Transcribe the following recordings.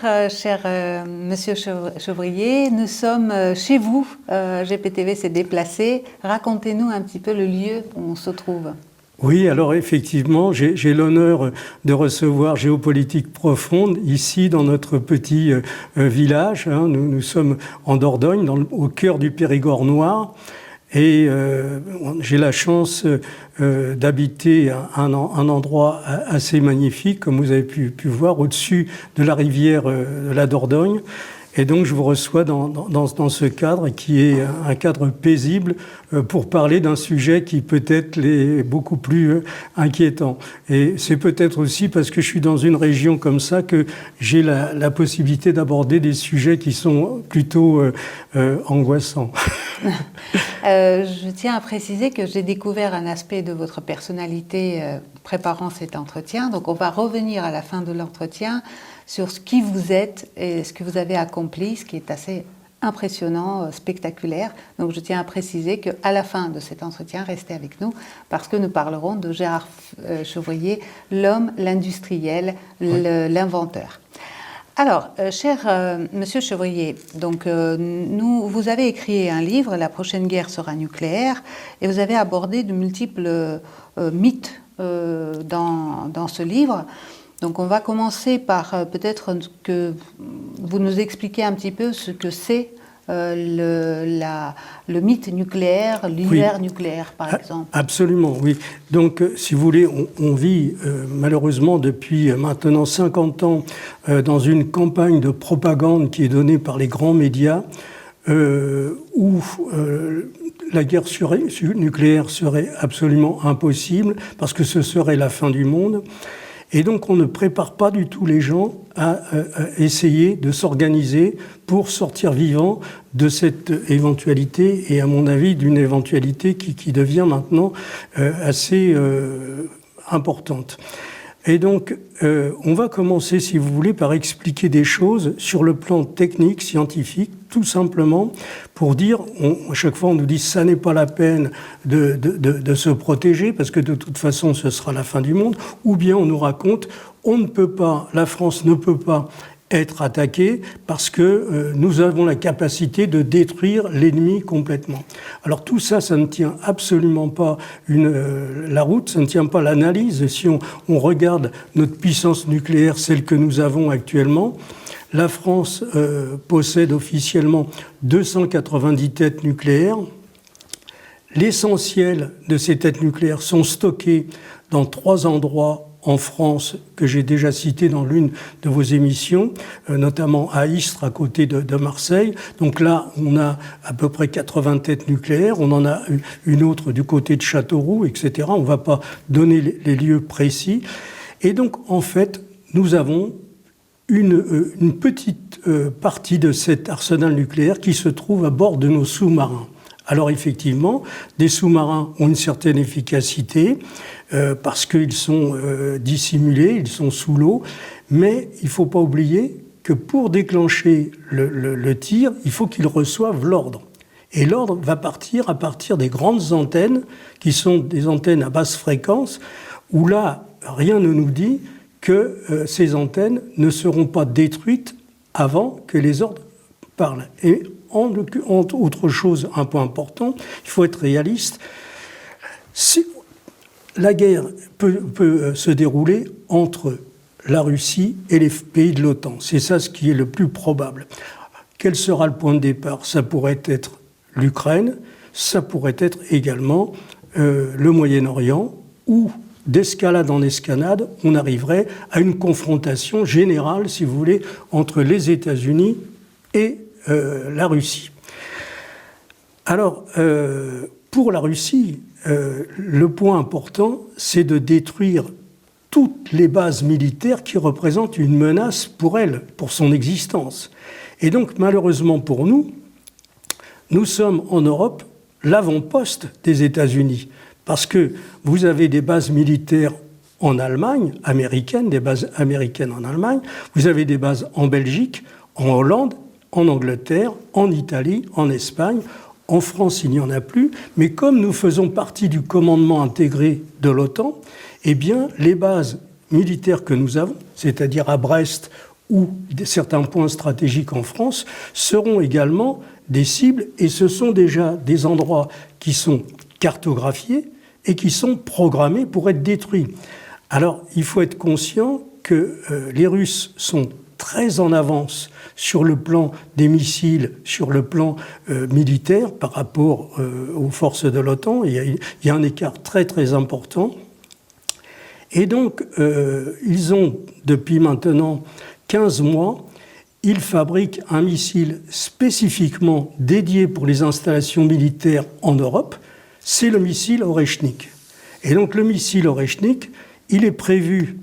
Monsieur Chevrier, nous sommes chez vous. GPTV s'est déplacé. Racontez-nous un petit peu le lieu où on se trouve. Oui, alors effectivement, j'ai l'honneur de recevoir Géopolitique Profonde ici dans notre petit village. Nous sommes en Dordogne, au cœur du Périgord noir. Et j'ai la chance d'habiter un endroit assez magnifique, comme vous avez pu voir, au-dessus de la rivière de la Dordogne. Et donc je vous reçois dans ce cadre qui est un cadre paisible pour parler d'un sujet qui peut-être l'est beaucoup plus inquiétant. Et c'est peut-être aussi parce que je suis dans une région comme ça que j'ai la possibilité d'aborder des sujets qui sont plutôt angoissants. Je tiens à préciser que j'ai découvert un aspect de votre personnalité préparant cet entretien. Donc on va revenir à la fin de l'entretien sur ce qui vous êtes et ce que vous avez accompli, ce qui est assez impressionnant, spectaculaire. Donc je tiens à préciser qu'à la fin de cet entretien, restez avec nous parce que nous parlerons de Gérard Chevrier, l'homme, l'industriel, l'inventeur. Alors, cher Monsieur Chevrier, donc vous avez écrit un livre, La prochaine guerre sera nucléaire, et vous avez abordé de multiples mythes dans ce livre. Donc on va commencer par peut-être que vous nous expliquez un petit peu ce que c'est le mythe nucléaire, l'hiver nucléaire par exemple. Absolument, oui. Donc si vous voulez, on vit malheureusement depuis maintenant 50 ans dans une campagne de propagande qui est donnée par les grands médias où la guerre nucléaire serait absolument impossible parce que ce serait la fin du monde. Et donc on ne prépare pas du tout les gens à essayer de s'organiser pour sortir vivant de cette éventualité et à mon avis d'une éventualité qui devient maintenant assez importante. Et donc on va commencer, si vous voulez, par expliquer des choses sur le plan technique, scientifique, tout simplement pour dire, à chaque fois on nous dit ça n'est pas la peine de se protéger parce que de toute façon ce sera la fin du monde, ou bien on nous raconte on ne peut pas, la France ne peut pas être attaquée parce que nous avons la capacité de détruire l'ennemi complètement. Alors tout ça, ça ne tient absolument pas la route, ça ne tient pas l'analyse. Si on regarde notre puissance nucléaire, celle que nous avons actuellement, la France possède officiellement 290 têtes nucléaires. L'essentiel de ces têtes nucléaires sont stockées dans 3 endroits en France, que j'ai déjà cité dans l'une de vos émissions, notamment à Istres, à côté de Marseille. Donc là, on a à peu près 80 têtes nucléaires. On en a une autre du côté de Châteauroux, etc. On ne va pas donner les lieux précis. Et donc, en fait, nous avons une petite partie de cet arsenal nucléaire qui se trouve à bord de nos sous-marins. Alors effectivement, des sous-marins ont une certaine efficacité parce qu'ils sont dissimulés, ils sont sous l'eau, mais il ne faut pas oublier que pour déclencher le tir, il faut qu'ils reçoivent l'ordre. Et l'ordre va partir à partir des grandes antennes, qui sont des antennes à basse fréquence, où là, rien ne nous dit que ces antennes ne seront pas détruites avant que les ordres parlent. Et autre chose, un point important, il faut être réaliste. Si la guerre peut se dérouler entre la Russie et les pays de l'OTAN. C'est ça ce qui est le plus probable. Quel sera le point de départ? Ça pourrait être l'Ukraine, ça pourrait être également le Moyen-Orient, où d'escalade en escalade, on arriverait à une confrontation générale, si vous voulez, entre les États-Unis et la Russie. Alors, pour la Russie, le point important, c'est de détruire toutes les bases militaires qui représentent une menace pour elle, pour son existence. Et donc, malheureusement pour nous, nous sommes en Europe l'avant-poste des États-Unis, parce que vous avez des bases militaires en Allemagne, américaines, des bases américaines en Allemagne, vous avez des bases en Belgique, en Hollande, en Angleterre, en Italie, en Espagne. En France, il n'y en a plus, mais comme nous faisons partie du commandement intégré de l'OTAN, eh bien, les bases militaires que nous avons, c'est-à-dire à Brest ou certains points stratégiques en France seront également des cibles, et ce sont déjà des endroits qui sont cartographiés et qui sont programmés pour être détruits. Alors, il faut être conscient que les Russes sont très en avance sur le plan des missiles, sur le plan militaire par rapport aux forces de l'OTAN. Il y a un écart très très important. Et donc, ils ont, depuis maintenant 15 mois, ils fabriquent un missile spécifiquement dédié pour les installations militaires en Europe. C'est le missile Oreshnik. Et donc, le missile Oreshnik, il est prévu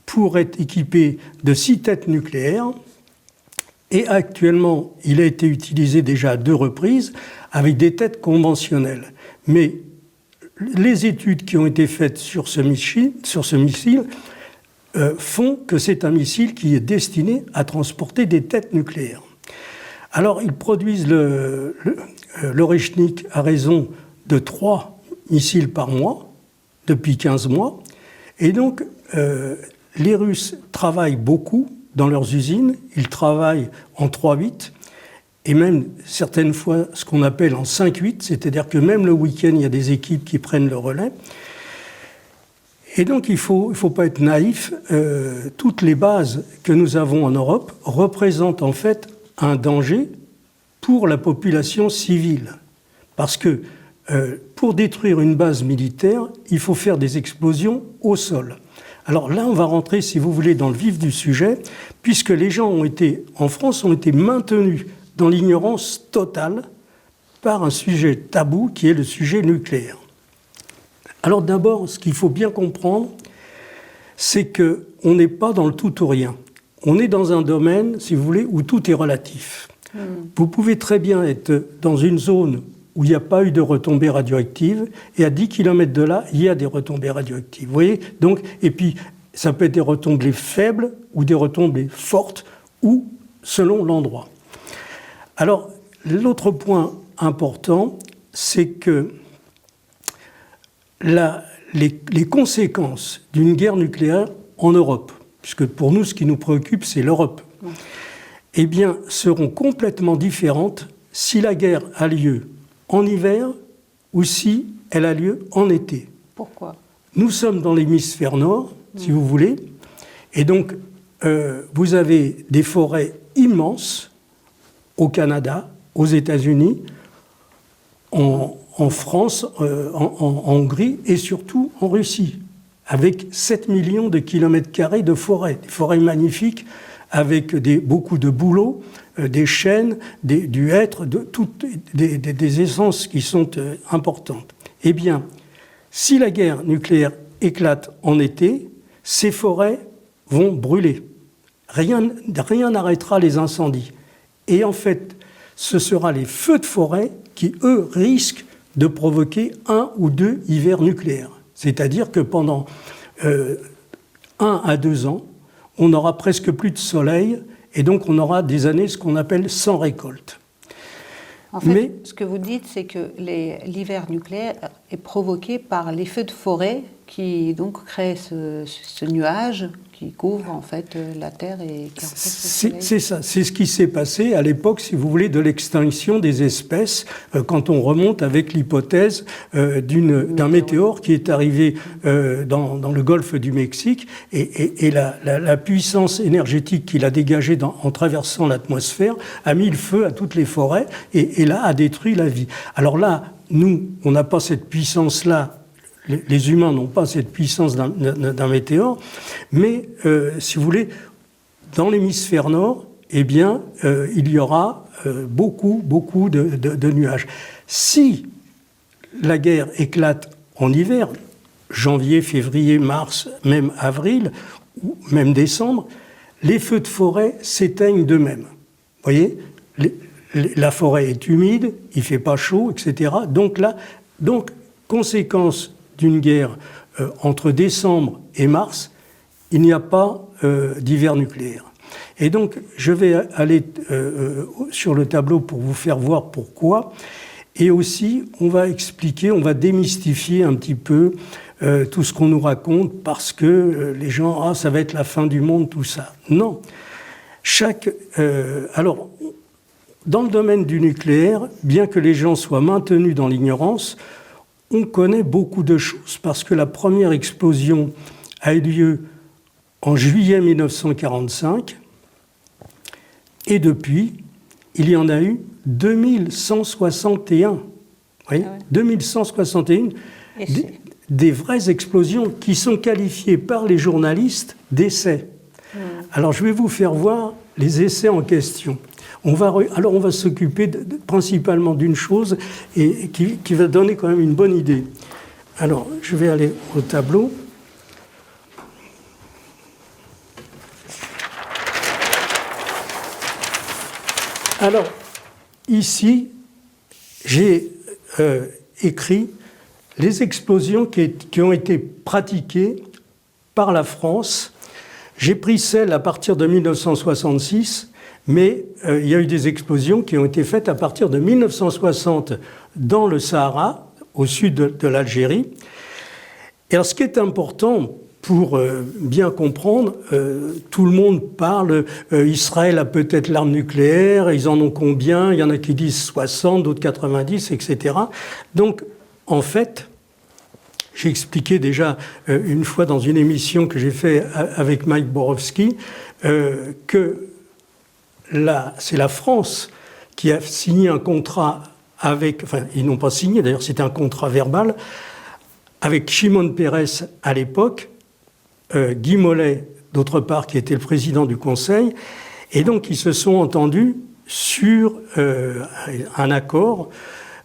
pour être équipé de 6 têtes nucléaires. Et actuellement, il a été utilisé déjà à 2 reprises avec des têtes conventionnelles. Mais les études qui ont été faites sur ce missile font que c'est un missile qui est destiné à transporter des têtes nucléaires. Alors, ils produisent l'Oreshnik à raison de 3 missiles par mois, depuis 15 mois. Et donc, les Russes travaillent beaucoup dans leurs usines. Ils travaillent en 3-8, et même certaines fois ce qu'on appelle en 5-8, c'est-à-dire que même le week-end, il y a des équipes qui prennent le relais. Et donc, il faut pas être naïf. Toutes les bases que nous avons en Europe représentent en fait un danger pour la population civile. Parce que pour détruire une base militaire, il faut faire des explosions au sol. Alors là, on va rentrer, si vous voulez, dans le vif du sujet, puisque les gens en France ont été maintenus dans l'ignorance totale par un sujet tabou qui est le sujet nucléaire. Alors d'abord, ce qu'il faut bien comprendre, c'est qu'on n'est pas dans le tout ou rien. On est dans un domaine, si vous voulez, où tout est relatif. Vous pouvez très bien être dans une zone où il n'y a pas eu de retombées radioactives, et à 10 km de là, il y a des retombées radioactives. Vous voyez ? Donc, et puis, ça peut être des retombées faibles ou des retombées fortes, ou selon l'endroit. Alors, l'autre point important, c'est que les conséquences d'une guerre nucléaire en Europe, puisque pour nous, ce qui nous préoccupe, c'est l'Europe, eh bien, seront complètement différentes si la guerre a lieu en hiver ou si elle a lieu en été. Pourquoi ? Nous sommes dans l'hémisphère nord, si vous voulez, et donc vous avez des forêts immenses au Canada, aux États-Unis, en France, en Hongrie et surtout en Russie, avec 7 millions de kilomètres carrés de forêts, des forêts magnifiques, avec beaucoup de bouleaux, des chênes, du hêtre, des essences qui sont importantes. Eh bien, si la guerre nucléaire éclate en été, ces forêts vont brûler. Rien n'arrêtera les incendies. Et en fait, ce sera les feux de forêt qui, eux, risquent de provoquer 1 ou 2 hivers nucléaires. C'est-à-dire que pendant 1 à 2 ans, on n'aura presque plus de soleil, et donc on aura des années, ce qu'on appelle sans récolte. En fait, ce que vous dites, c'est que l'hiver nucléaire est provoqué par les feux de forêt qui donc créent ce nuage qui couvre en fait la Terre et qui empêche le soleil. C'est ça, c'est ce qui s'est passé à l'époque, si vous voulez, de l'extinction des espèces, quand on remonte avec l'hypothèse d'un météore qui est arrivé dans le golfe du Mexique, et la puissance énergétique qu'il a dégagée en traversant l'atmosphère a mis le feu à toutes les forêts et là a détruit la vie. Alors là, nous, on n'a pas cette puissance-là. Les humains n'ont pas cette puissance d'un météore, mais si vous voulez, dans l'hémisphère nord, eh bien, il y aura beaucoup de nuages. Si la guerre éclate en hiver, janvier, février, mars, même avril, ou même décembre, les feux de forêt s'éteignent d'eux-mêmes. Vous voyez, la forêt est humide, il ne fait pas chaud, etc. Donc, conséquence d'une guerre entre décembre et mars, il n'y a pas d'hiver nucléaire. Et donc, je vais aller sur le tableau pour vous faire voir pourquoi. Et aussi, on va démystifier un petit peu tout ce qu'on nous raconte parce que les gens, ça va être la fin du monde, tout ça. Non. Alors, dans le domaine du nucléaire, bien que les gens soient maintenus dans l'ignorance, on connaît beaucoup de choses parce que la première explosion a eu lieu en juillet 1945 et depuis, il y en a eu 2161. Vous voyez, 2161 des vraies explosions qui sont qualifiées par les journalistes d'essais. Alors je vais vous faire voir les essais en question. On va s'occuper principalement d'une chose et qui va donner quand même une bonne idée. Alors, je vais aller au tableau. Alors, ici, j'ai écrit les explosions qui ont été pratiquées par la France. J'ai pris celles à partir de 1966. Mais il y a eu des explosions qui ont été faites à partir de 1960 dans le Sahara, au sud de l'Algérie. Et alors, ce qui est important pour bien comprendre, tout le monde parle, Israël a peut-être l'arme nucléaire, ils en ont combien? Il y en a qui disent 60, d'autres 90, etc. Donc, en fait, j'ai expliqué déjà une fois dans une émission que j'ai faite avec Mike Borowski que c'est la France qui a signé un contrat avec, enfin ils n'ont pas signé d'ailleurs, c'était un contrat verbal, avec Shimon Peres à l'époque, Guy Mollet d'autre part qui était le président du Conseil, et donc ils se sont entendus sur un accord.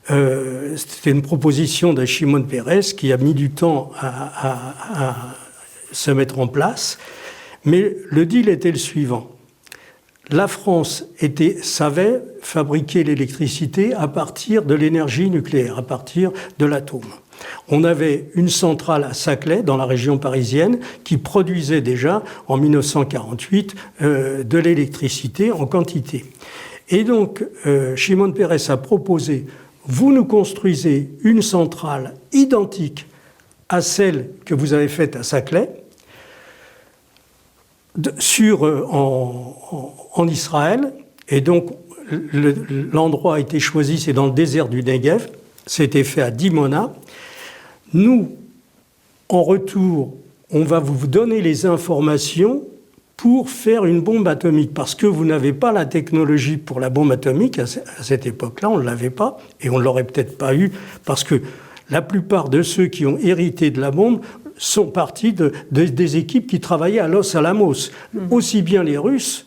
C'était une proposition de Shimon Peres qui a mis du temps à se mettre en place, mais le deal était le suivant. La France savait fabriquer l'électricité à partir de l'énergie nucléaire, à partir de l'atome. On avait une centrale à Saclay, dans la région parisienne, qui produisait déjà, en 1948, de l'électricité en quantité. Et donc, Shimon Peres a proposé, vous nous construisez une centrale identique à celle que vous avez faite à Saclay, en Israël, et donc l'endroit a été choisi, c'est dans le désert du Negev, c'était fait à Dimona. Nous, en retour, on va vous donner les informations pour faire une bombe atomique, parce que vous n'avez pas la technologie pour la bombe atomique, à cette époque-là, on ne l'avait pas, et on ne l'aurait peut-être pas eu, parce que la plupart de ceux qui ont hérité de la bombe sont partis des équipes qui travaillaient à Los Alamos. Aussi bien les Russes,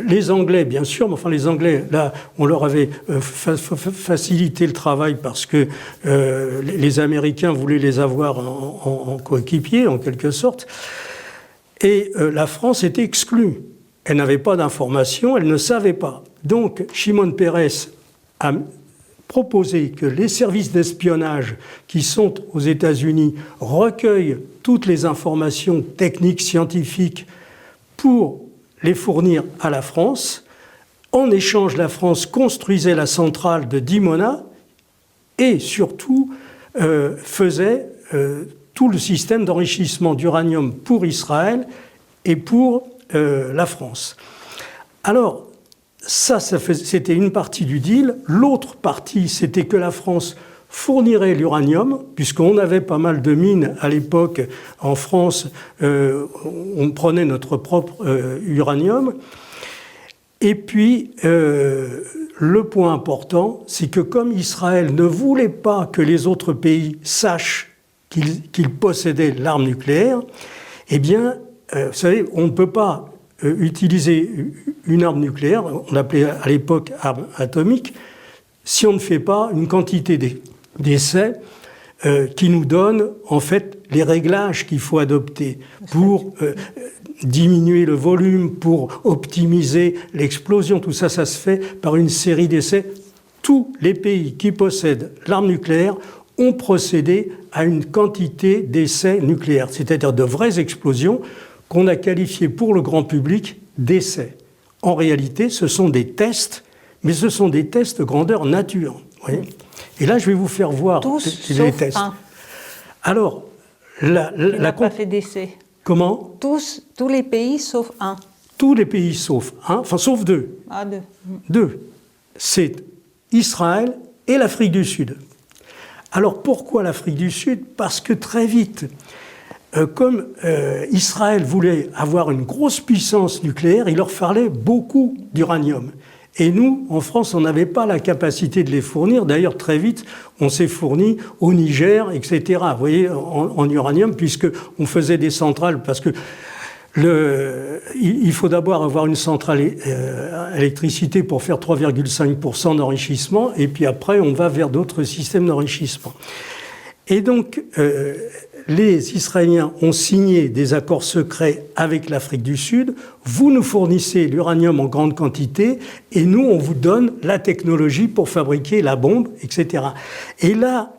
les Anglais, bien sûr, mais enfin les Anglais, là, on leur avait facilité le travail parce que les Américains voulaient les avoir en coéquipiers, en quelque sorte. Et la France était exclue. Elle n'avait pas d'informations, elle ne savait pas. Donc, Shimon Peres a proposé que les services d'espionnage qui sont aux États-Unis recueillent toutes les informations techniques, scientifiques pour les fournir à la France. En échange, la France construisait la centrale de Dimona et surtout faisait tout le système d'enrichissement d'uranium pour Israël et pour la France. Alors, c'était une partie du deal. L'autre partie, c'était que la France fournirait l'uranium, puisqu'on avait pas mal de mines à l'époque en France, on prenait notre propre uranium. Et puis, le point important, c'est que comme Israël ne voulait pas que les autres pays sachent qu'il possédait l'arme nucléaire, eh bien, vous savez, on ne peut pas utiliser une arme nucléaire, on l'appelait à l'époque arme atomique, si on ne fait pas une quantité d'essais qui nous donne en fait les réglages qu'il faut adopter pour diminuer le volume, pour optimiser l'explosion. Tout ça, ça se fait par une série d'essais. Tous les pays qui possèdent l'arme nucléaire ont procédé à une quantité d'essais nucléaires, c'est-à-dire de vraies explosions qu'on a qualifiées pour le grand public d'essais. En réalité, ce sont des tests, mais ce sont des tests grandeur nature. Vous voyez ? Et là, je vais vous faire voir les tests. Un. Alors, il n'a pas fait d'essai. Comment ? Tous les pays sauf un. tous les pays sauf un, enfin sauf deux. Ah, deux. Deux. C'est Israël et l'Afrique du Sud. Alors pourquoi l'Afrique du Sud? Parce que très vite, comme Israël voulait avoir une grosse puissance nucléaire, il leur fallait beaucoup d'uranium. Et nous, en France, on n'avait pas la capacité de les fournir. D'ailleurs, très vite, on s'est fourni au Niger, etc. Vous voyez, en uranium, puisqu'on faisait des centrales, parce que il faut d'abord avoir une centrale électricité pour faire 3,5% d'enrichissement, et puis après, on va vers d'autres systèmes d'enrichissement. Et donc, les Israéliens ont signé des accords secrets avec l'Afrique du Sud. Vous nous fournissez l'uranium en grande quantité et nous, on vous donne la technologie pour fabriquer la bombe, etc. Et là,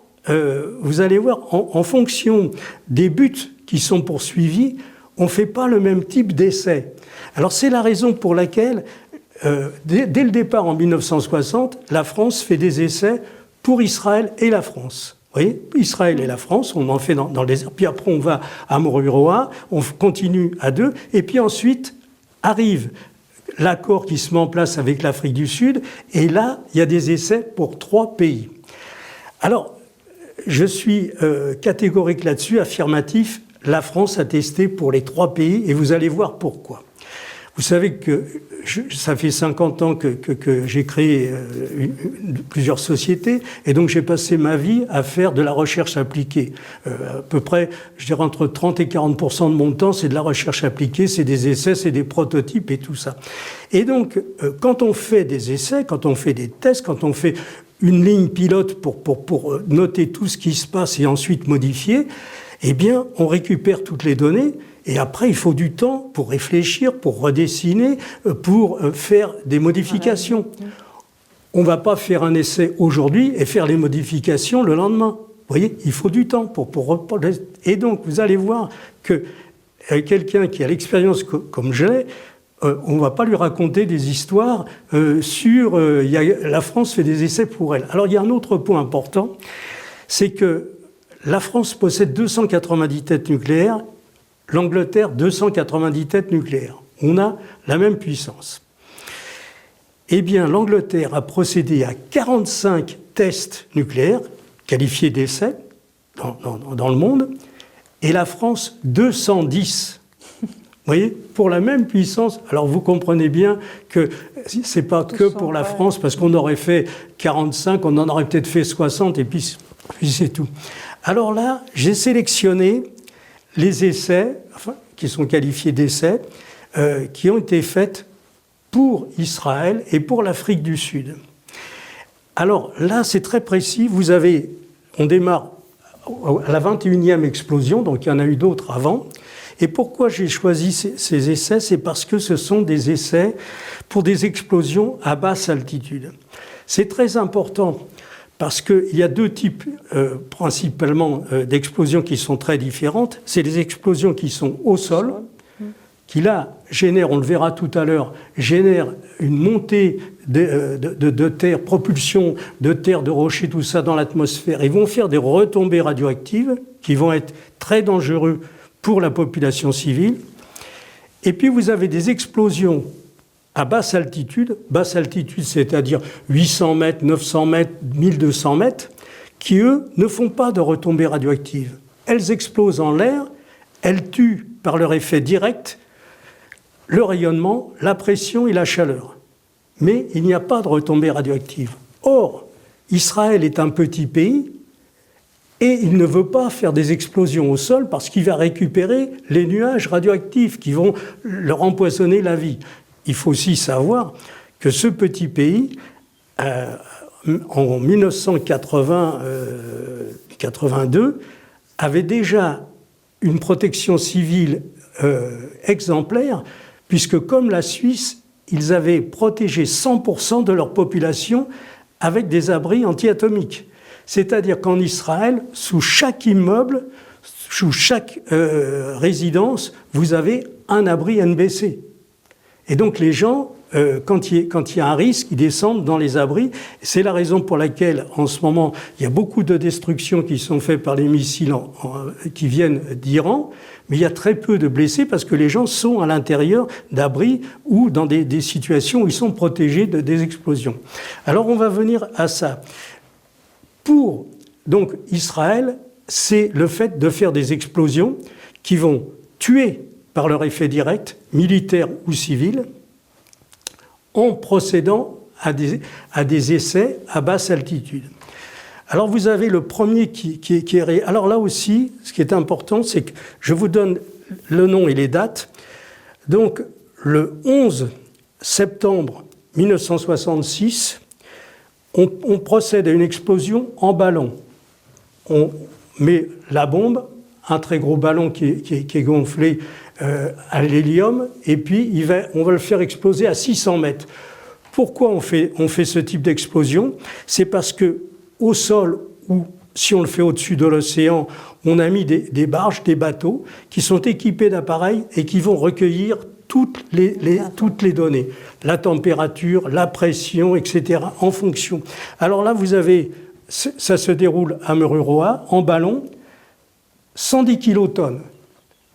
vous allez voir, en fonction des buts qui sont poursuivis, on ne fait pas le même type d'essai. Alors c'est la raison pour laquelle, dès le départ en 1960, la France fait des essais pour Israël et la France. Vous voyez, Israël et la France, on en fait dans le désert, puis après on va à Mururoa, on continue à deux, et puis ensuite arrive l'accord qui se met en place avec l'Afrique du Sud, et là, il y a des essais pour 3 pays. Alors, je suis catégorique là-dessus, affirmatif, la France a testé pour les 3 pays, et vous allez voir pourquoi. Vous savez que ça fait 50 ans que j'ai créé plusieurs sociétés, et donc j'ai passé ma vie à faire de la recherche appliquée. À peu près, je dirais entre 30 et 40% de mon temps, c'est de la recherche appliquée, c'est des essais, c'est des prototypes et tout ça. Et donc, quand on fait des essais, quand on fait des tests, quand on fait une ligne pilote pour noter tout ce qui se passe et ensuite modifier, eh bien, on récupère toutes les données. Et après, il faut du temps pour réfléchir, pour redessiner, pour faire des modifications. On ne va pas faire un essai aujourd'hui et faire les modifications le lendemain. Vous voyez, il faut du temps pour... Et donc, vous allez voir que quelqu'un qui a l'expérience comme j'ai, on ne va pas lui raconter des histoires sur... la France fait des essais pour elle. Alors, il y a un autre point important, c'est que la France possède 290 têtes nucléaires, l'Angleterre, 290 têtes nucléaires. On a la même puissance. Eh bien, l'Angleterre a procédé à 45 tests nucléaires, qualifiés d'essais, dans le monde, et la France, 210. Vous voyez, pour la même puissance. Alors, vous comprenez bien que ce n'est pas que pour la France, parce qu'on aurait fait 45, on en aurait peut-être fait 60, et puis c'est tout. Alors là, j'ai sélectionné les essais, qui sont qualifiés d'essais, qui ont été faits pour Israël et pour l'Afrique du Sud. Alors là, c'est très précis. On démarre à la 21e explosion, donc il y en a eu d'autres avant. Et pourquoi j'ai choisi ces essais? C'est parce que ce sont des essais pour des explosions à basse altitude. C'est très important. Parce qu'il y a 2 types principalement d'explosions qui sont très différentes. C'est les explosions qui sont au sol, qui là génèrent, on le verra tout à l'heure, génèrent une montée de terre, propulsion de terre, de rochers, tout ça dans l'atmosphère. Ils vont faire des retombées radioactives qui vont être très dangereux pour la population civile. Et puis vous avez des explosions à basse altitude, c'est-à-dire 800 mètres, 900 mètres, 1200 mètres, qui, eux, ne font pas de retombées radioactives. Elles explosent en l'air, elles tuent par leur effet direct le rayonnement, la pression et la chaleur. Mais il n'y a pas de retombées radioactives. Or, Israël est un petit pays et il ne veut pas faire des explosions au sol parce qu'il va récupérer les nuages radioactifs qui vont leur empoisonner la vie. Il faut aussi savoir que ce petit pays, en 1982, avait déjà une protection civile exemplaire, puisque comme la Suisse, ils avaient protégé 100% de leur population avec des abris anti-atomiques. C'est-à-dire qu'en Israël, sous chaque immeuble, sous chaque résidence, vous avez un abri NBC. Et donc les gens quand il y a un risque, ils descendent dans les abris. C'est la raison pour laquelle, en ce moment, il y a beaucoup de destructions qui sont faites par les missiles qui viennent d'Iran, mais il y a très peu de blessés parce que les gens sont à l'intérieur d'abris ou dans des situations où ils sont protégés des explosions. Alors on va venir à ça. Pour donc Israël, c'est le fait de faire des explosions qui vont tuer par leur effet direct, militaire ou civil, en procédant à des essais à basse altitude. Alors vous avez le premier qui est... Alors là aussi, ce qui est important, c'est que je vous donne le nom et les dates. Donc le 11 septembre 1966, on procède à une explosion en ballon. On met la bombe, un très gros ballon qui est gonflé à l'hélium, et puis on va le faire exploser à 600 mètres. Pourquoi on fait ce type d'explosion? C'est parce que au sol, ou si on le fait au-dessus de l'océan, on a mis des barges, des bateaux, qui sont équipés d'appareils et qui vont recueillir toutes les données. La température, la pression, etc., en fonction. Alors là, vous avez, ça se déroule à Mururoa, en ballon, 110 kilotonnes,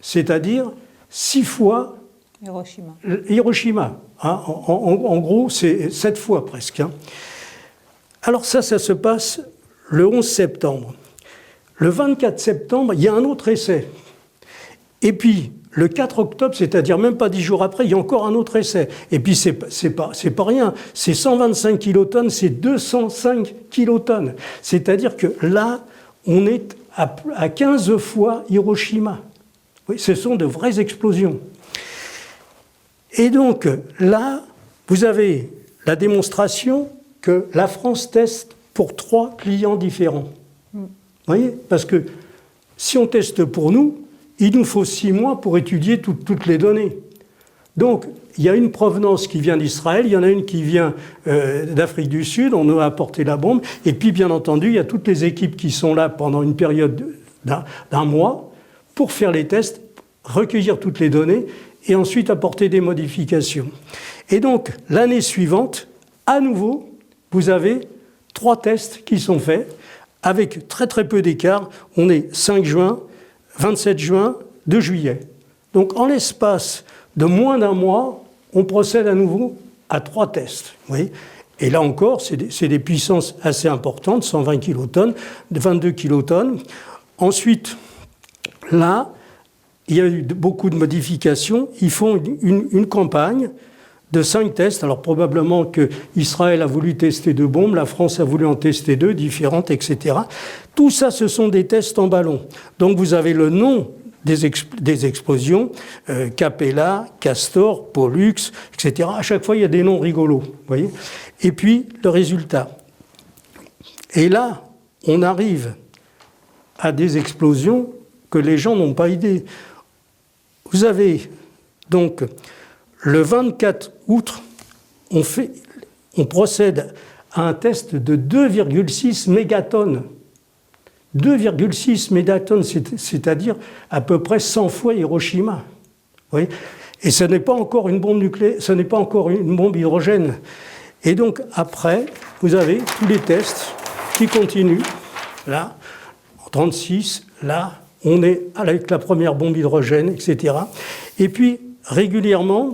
c'est-à-dire 6 fois Hiroshima. Hein, en gros, c'est 7 fois presque. Hein. Alors ça se passe le 11 septembre. Le 24 septembre, il y a un autre essai. Et puis, le 4 octobre, c'est-à-dire même pas 10 jours après, il y a encore un autre essai. Et puis, c'est pas rien. C'est 125 kilotonnes, c'est 205 kilotonnes. C'est-à-dire que là, on est à 15 fois Hiroshima. Oui, ce sont de vraies explosions. Et donc, là, vous avez la démonstration que la France teste pour 3 clients différents. Vous voyez? Parce que si on teste pour nous, il nous faut 6 mois pour étudier toutes les données. Donc, il y a une provenance qui vient d'Israël, il y en a une qui vient d'Afrique du Sud, on a apporté la bombe, et puis, bien entendu, il y a toutes les équipes qui sont là pendant une période d'un mois pour faire les tests, recueillir toutes les données, et ensuite apporter des modifications. Et donc, l'année suivante, à nouveau, vous avez 3 tests qui sont faits, avec très très peu d'écart. On est 5 juin, 27 juin, 2 juillet. Donc en l'espace de moins d'un mois, on procède à nouveau à 3 tests. Vous voyez ? Et là encore, c'est des puissances assez importantes, 120 kilotonnes, 22 kilotonnes. Ensuite, là, il y a eu beaucoup de modifications. Ils font une campagne de 5 tests. Alors probablement qu'Israël a voulu tester 2 bombes, la France a voulu en tester 2, différentes, etc. Tout ça, ce sont des tests en ballon. Donc vous avez le nom des explosions, Capella, Castor, Pollux, etc. À chaque fois, il y a des noms rigolos. Vous voyez ? Et puis, le résultat. Et là, on arrive à des explosions que les gens n'ont pas idée. Vous avez donc... Le 24 août, on procède à un test de 2,6 mégatonnes. 2,6 mégatonnes, c'est-à-dire à peu près 100 fois Hiroshima. Oui. Et ce n'est pas encore une bombe nucléaire, ce n'est pas encore une bombe hydrogène. Et donc après, vous avez tous les tests qui continuent. Là, en 1936, là, on est avec la première bombe hydrogène, etc. Et puis, régulièrement,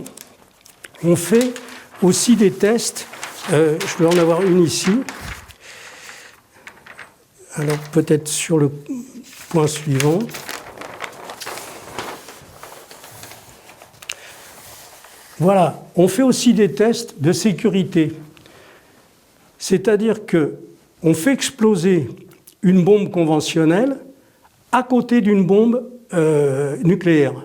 on fait aussi des tests. Je vais en avoir une ici. Alors, peut-être sur le point suivant. Voilà, on fait aussi des tests de sécurité. C'est-à-dire qu'on fait exploser une bombe conventionnelle à côté d'une bombe nucléaire.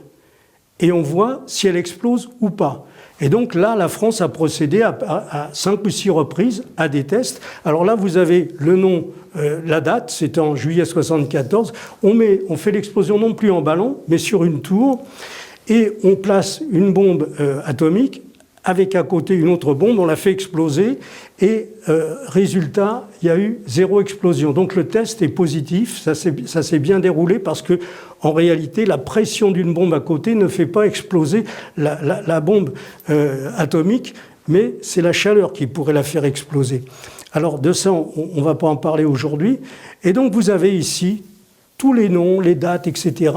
Et on voit si elle explose ou pas. Et donc là, la France a procédé à 5 ou 6 reprises à des tests. Alors là, vous avez le nom, la date, c'est en juillet 1974. On fait l'explosion non plus en ballon, mais sur une tour. Et on place une bombe atomique avec à côté une autre bombe, on la fait exploser. Et résultat, il y a eu 0 explosion. Donc le test est positif, ça s'est bien déroulé parce que en réalité, la pression d'une bombe à côté ne fait pas exploser la bombe atomique. mais c'est la chaleur qui pourrait la faire exploser. Alors de ça, on ne va pas en parler aujourd'hui. Et donc vous avez ici tous les noms, les dates, etc.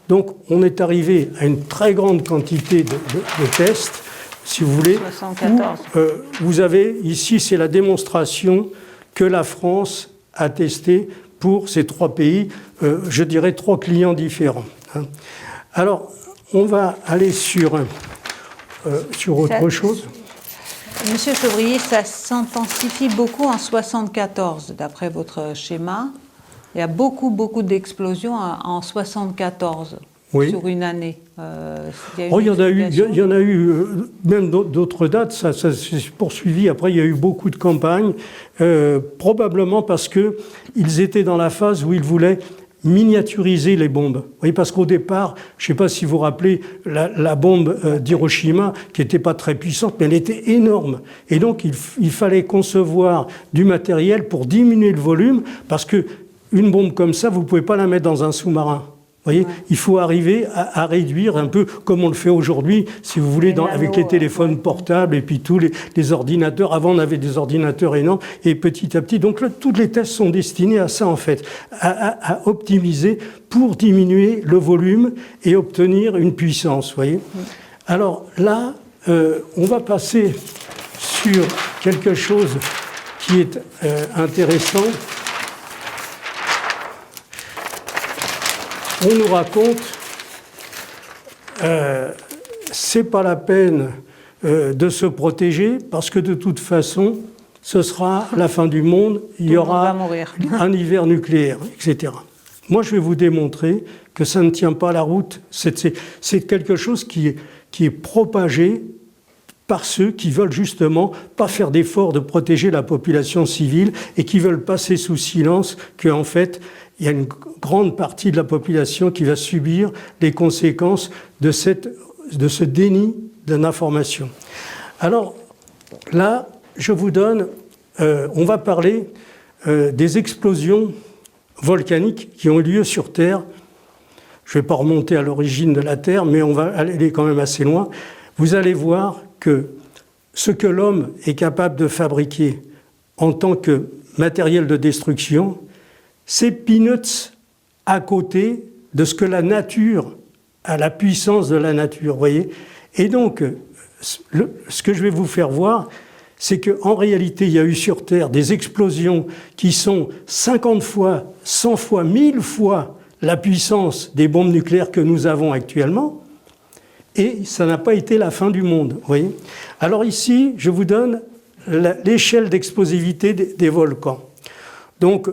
Donc on est arrivé à une très grande quantité de tests, si vous voulez. 74. Où, vous avez ici, c'est la démonstration que la France a testé pour ces 3 pays, je dirais 3 clients différents. Hein. Alors, on va aller sur autre chose. Monsieur Chevrier, ça s'intensifie beaucoup en 74, d'après votre schéma. Il y a beaucoup d'explosions en 74 sur une année. Il y en a eu même d'autres dates, ça s'est poursuivi. Après, il y a eu beaucoup de campagnes, probablement parce qu'ils étaient dans la phase où ils voulaient miniaturiser les bombes. Oui, parce qu'au départ, je ne sais pas si vous vous rappelez, la bombe d'Hiroshima, qui n'était pas très puissante, mais elle était énorme. Et donc, il fallait concevoir du matériel pour diminuer le volume, parce qu'une bombe comme ça, vous ne pouvez pas la mettre dans un sous-marin. Vous voyez, il faut arriver à réduire un peu comme on le fait aujourd'hui, si vous voulez, avec les téléphones portables et puis tous les ordinateurs. Avant, on avait des ordinateurs énormes et petit à petit. Donc là, tous les tests sont destinés à ça, en fait, à optimiser pour diminuer le volume et obtenir une puissance. Vous voyez. Alors là, on va passer sur quelque chose qui est intéressant. On nous raconte, c'est pas la peine de se protéger parce que de toute façon, ce sera la fin du monde, il y aura un hiver nucléaire, etc. Moi, je vais vous démontrer que ça ne tient pas la route. C'est quelque chose qui est propagé par ceux qui veulent justement pas faire d'efforts de protéger la population civile et qui veulent passer sous silence qu'en fait, il y a une grande partie de la population qui va subir les conséquences de ce déni de l'information. Alors là, je vous donne, on va parler des explosions volcaniques qui ont eu lieu sur Terre. Je ne vais pas remonter à l'origine de la Terre, mais on va aller quand même assez loin. Vous allez voir que ce que l'homme est capable de fabriquer en tant que matériel de destruction, c'est peanuts à côté de ce que la nature a, la puissance de la nature, vous voyez. Et donc, ce que je vais vous faire voir, c'est qu'en réalité, il y a eu sur Terre des explosions qui sont 50 fois, 100 fois, 1000 fois la puissance des bombes nucléaires que nous avons actuellement, et ça n'a pas été la fin du monde, vous voyez. Alors ici, je vous donne l'échelle d'explosivité des volcans. Donc,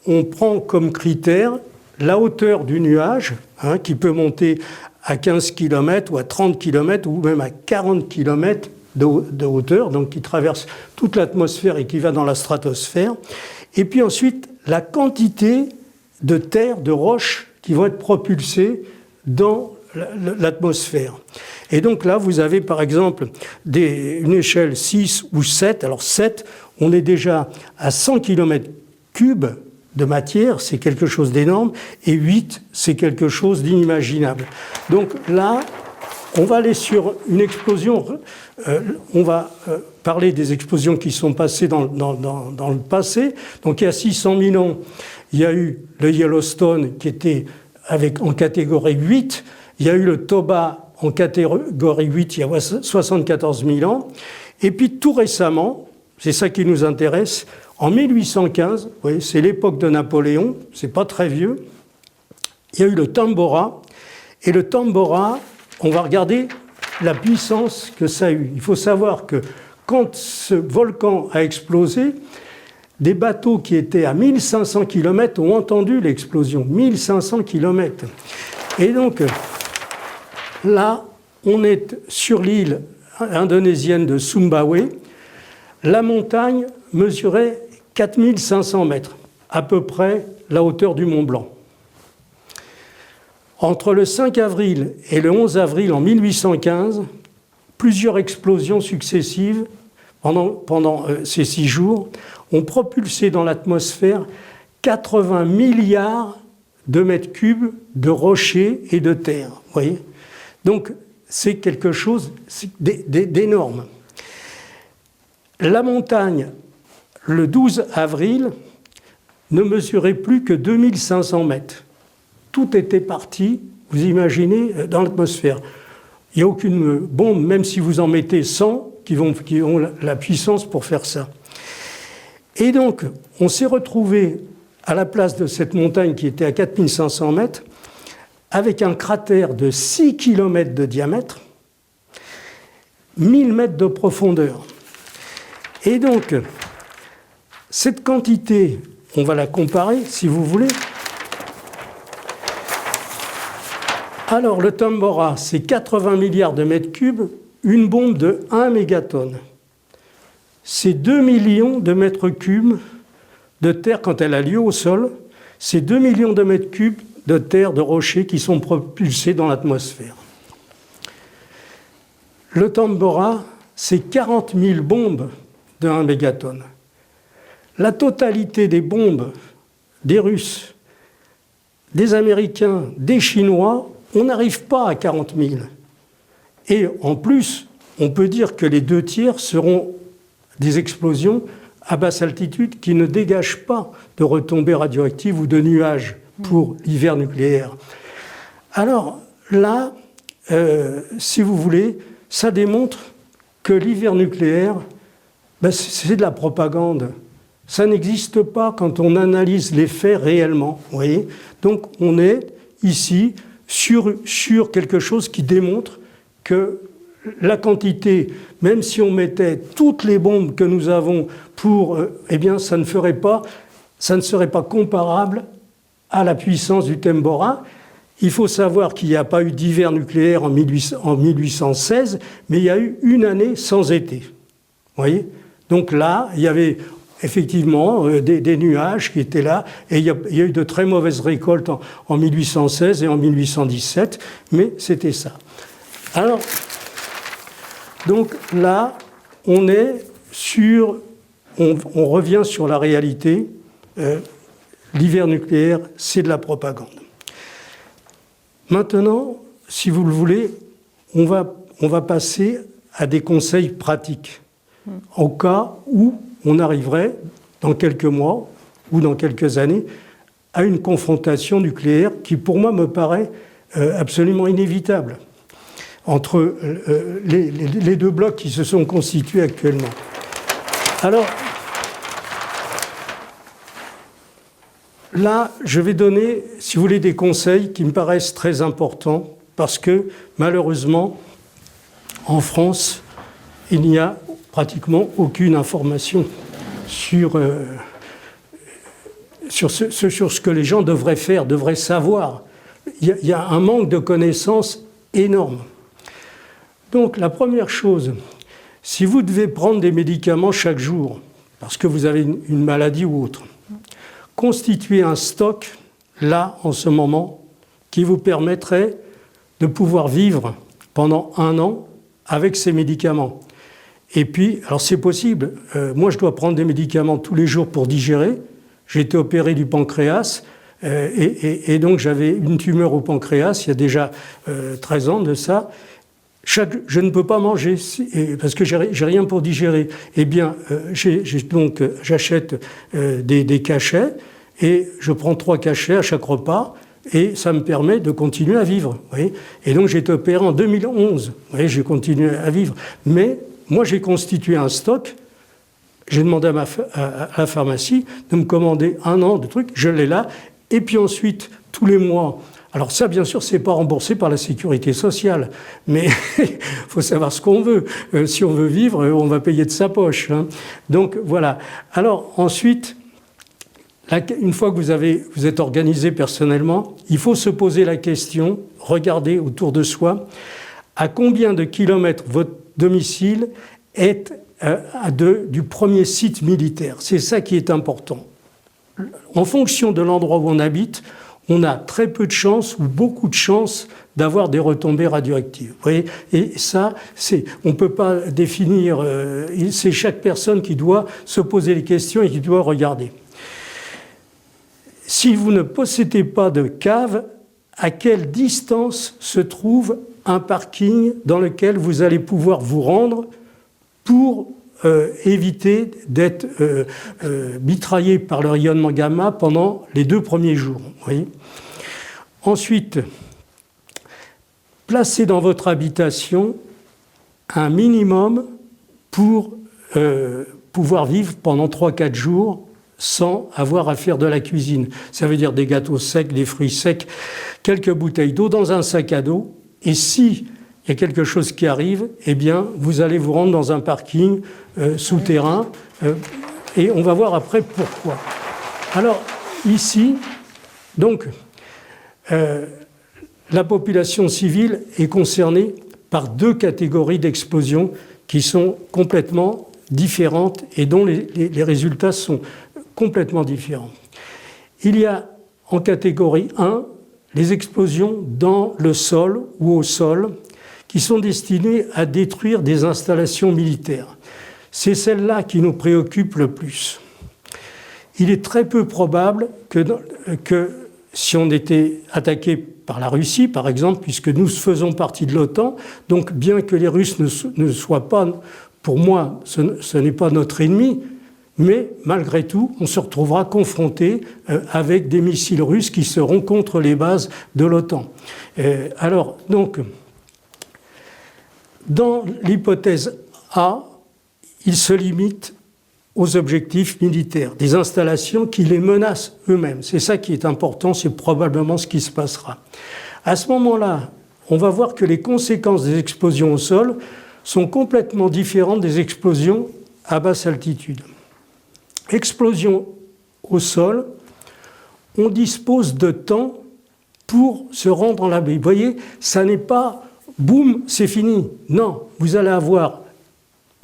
on prend comme critère la hauteur du nuage, qui peut monter à 15 km ou à 30 km ou même à 40 km de hauteur, donc qui traverse toute l'atmosphère et qui va dans la stratosphère. Et puis ensuite, la quantité de terre, de roches qui vont être propulsées dans l'atmosphère. Et donc là, vous avez par exemple une échelle 6 ou 7. Alors 7, on est déjà à 100 km3 de matière, c'est quelque chose d'énorme, et 8, c'est quelque chose d'inimaginable. Donc là, on va aller sur une explosion, on va parler des explosions qui sont passées dans le passé. Donc il y a 600 000 ans, il y a eu le Yellowstone qui était en catégorie 8, il y a eu le Toba en catégorie 8 il y a 74 000 ans, et puis tout récemment, c'est ça qui nous intéresse, en 1815, vous voyez, c'est l'époque de Napoléon, c'est pas très vieux, il y a eu le Tambora, et le Tambora, on va regarder la puissance que ça a eu. Il faut savoir que quand ce volcan a explosé, des bateaux qui étaient à 1500 km ont entendu l'explosion, 1500 km. Et donc, là, on est sur l'île indonésienne de Sumbawa. La montagne mesurait 4500 mètres, à peu près la hauteur du Mont Blanc. Entre le 5 avril et le 11 avril en 1815, plusieurs explosions successives pendant ces 6 jours ont propulsé dans l'atmosphère 80 milliards de mètres cubes de rochers et de terre. Voyez. Donc c'est quelque chose d'énorme. La montagne, le 12 avril, ne mesurait plus que 2500 mètres. Tout était parti, vous imaginez, dans l'atmosphère. Il n'y a aucune bombe, même si vous en mettez 100, qui ont la puissance pour faire ça. Et donc, on s'est retrouvé à la place de cette montagne qui était à 4500 mètres, avec un cratère de 6 km de diamètre, 1000 mètres de profondeur. Et donc, cette quantité, on va la comparer, si vous voulez. Alors, le Tambora, c'est 80 milliards de mètres cubes, une bombe de 1 mégatonne. C'est 2 millions de mètres cubes de terre quand elle a lieu au sol. C'est 2 millions de mètres cubes de terre, de rochers qui sont propulsés dans l'atmosphère. Le Tambora, c'est 40 000 bombes de 1 mégatonne. La totalité des bombes des Russes, des Américains, des Chinois, on n'arrive pas à 40 000. Et en plus, on peut dire que les 2 tiers seront des explosions à basse altitude qui ne dégagent pas de retombées radioactives ou de nuages pour l'hiver nucléaire. Alors là, si vous voulez, ça démontre que l'hiver nucléaire, c'est de la propagande. Ça n'existe pas quand on analyse les faits réellement. Vous voyez ? Donc on est ici sur quelque chose qui démontre que la quantité, même si on mettait toutes les bombes que nous avons pour, eh bien, ça ne serait pas comparable à la puissance du Tambora. Il faut savoir qu'il n'y a pas eu d'hiver nucléaire en 1816, mais il y a eu une année sans été. Vous voyez ? Donc là, il y avait effectivement des nuages qui étaient là, et il y a eu de très mauvaises récoltes en 1816 et en 1817, mais c'était ça. Alors, donc là, on revient sur la réalité. L'hiver nucléaire, c'est de la propagande. Maintenant, si vous le voulez, on va passer à des conseils pratiques. Au cas où on arriverait, dans quelques mois ou dans quelques années, à une confrontation nucléaire qui, pour moi, me paraît absolument inévitable entre les 2 blocs qui se sont constitués actuellement. Alors, là, je vais donner, si vous voulez, des conseils qui me paraissent très importants, parce que, malheureusement, en France, il n'y a pratiquement aucune information sur ce que les gens devraient faire, devraient savoir. Il y a un manque de connaissances énorme. Donc, la première chose, si vous devez prendre des médicaments chaque jour, parce que vous avez une maladie ou autre, constituez un stock, là, en ce moment, qui vous permettrait de pouvoir vivre pendant 1 an avec ces médicaments. Et puis, alors c'est possible, moi je dois prendre des médicaments tous les jours pour digérer. J'ai été opéré du pancréas et donc j'avais une tumeur au pancréas il y a déjà 13 ans de ça. Je ne peux pas manger parce que j'ai rien pour digérer. Eh bien, j'achète des cachets et je prends 3 cachets à chaque repas et ça me permet de continuer à vivre. Vous voyez ? Et donc j'ai été opéré en 2011. Vous voyez, j'ai continué à vivre. Mais moi, j'ai constitué un stock. J'ai demandé à la pharmacie de me commander 1 an de trucs. Je l'ai là. Et puis ensuite, tous les mois. Alors ça, bien sûr, c'est pas remboursé par la sécurité sociale. Mais il faut savoir ce qu'on veut. Si on veut vivre, on va payer de sa poche. Hein. Donc voilà. Alors ensuite, une fois que vous êtes organisé personnellement, il faut se poser la question, regarder autour de soi, à combien de kilomètres votre domicile est du premier site militaire. C'est ça qui est important. En fonction de l'endroit où on habite, on a très peu de chances ou beaucoup de chances d'avoir des retombées radioactives. Vous voyez ? Et ça, on ne peut pas définir, c'est chaque personne qui doit se poser les questions et qui doit regarder. Si vous ne possédez pas de cave, à quelle distance se trouve un parking dans lequel vous allez pouvoir vous rendre pour éviter d'être mitraillé par le rayonnement gamma pendant les 2 premiers jours. Vous voyez. Ensuite, placez dans votre habitation un minimum pour pouvoir vivre pendant 3-4 jours sans avoir à faire de la cuisine. Ça veut dire des gâteaux secs, des fruits secs, quelques bouteilles d'eau dans un sac à dos. Et si il y a quelque chose qui arrive, eh bien, vous allez vous rendre dans un parking souterrain. Et on va voir après pourquoi. Alors, ici, donc, la population civile est concernée par 2 catégories d'explosions qui sont complètement différentes et dont les résultats sont complètement différents. Il y a en catégorie 1 les explosions dans le sol ou au sol qui sont destinées à détruire des installations militaires. C'est celle-là qui nous préoccupe le plus. Il est très peu probable que si on était attaqué par la Russie, par exemple, puisque nous faisons partie de l'OTAN, donc bien que les Russes ne soient pas, pour moi, ce n'est pas notre ennemi, mais malgré tout, on se retrouvera confronté avec des missiles russes qui seront contre les bases de l'OTAN. Alors, donc, dans l'hypothèse A, il se limite aux objectifs militaires, des installations qui les menacent eux-mêmes. C'est ça qui est important, c'est probablement ce qui se passera. À ce moment-là, on va voir que les conséquences des explosions au sol sont complètement différentes des explosions à basse altitude. Explosion au sol, on dispose de temps pour se rendre en l'abri. Vous voyez, ça n'est pas boum, c'est fini. Non, vous allez avoir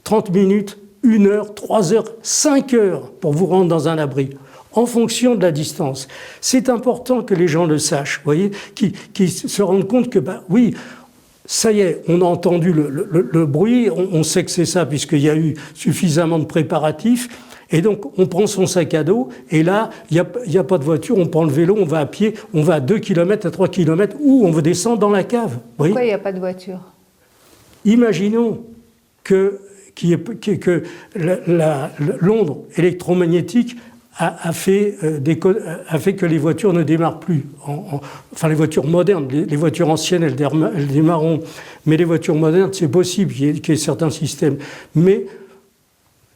30 minutes, 1 heure, 3 heures, 5 heures pour vous rendre dans un abri, en fonction de la distance. C'est important que les gens le sachent, vous voyez, qui se rendent compte que, oui, ça y est, on a entendu le bruit, on sait que c'est ça, puisqu'il y a eu suffisamment de préparatifs. Et donc, on prend son sac à dos, et là, il n'y a pas de voiture, on prend le vélo, on va à pied, on va à 2 km, à 3 km, ou on veut descendre dans la cave. Pourquoi il n'y a pas de voiture? Imaginons que l'onde électromagnétique a fait que les voitures ne démarrent plus. Enfin, les voitures modernes, les voitures anciennes, elles démarreront. Mais les voitures modernes, c'est possible qu'il y ait certains systèmes. Mais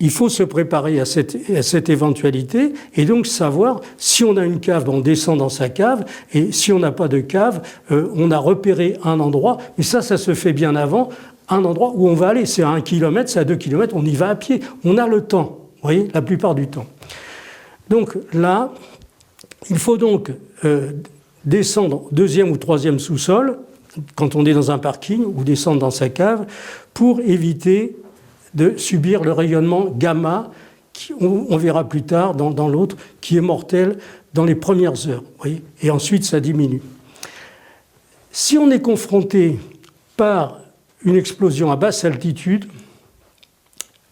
il faut se préparer à cette éventualité et donc savoir si on a une cave, on descend dans sa cave, et si on n'a pas de cave, on a repéré un endroit, mais ça se fait bien avant, un endroit où on va aller. C'est à 1 km, c'est à 2 km, on y va à pied. On a le temps, vous voyez, la plupart du temps. Donc là, il faut donc descendre au 2e ou 3e sous-sol, quand on est dans un parking, ou descendre dans sa cave, pour éviter de subir le rayonnement gamma, on verra plus tard dans l'autre, qui est mortel dans les premières heures. Vous voyez, et ensuite, ça diminue. Si on est confronté par une explosion à basse altitude,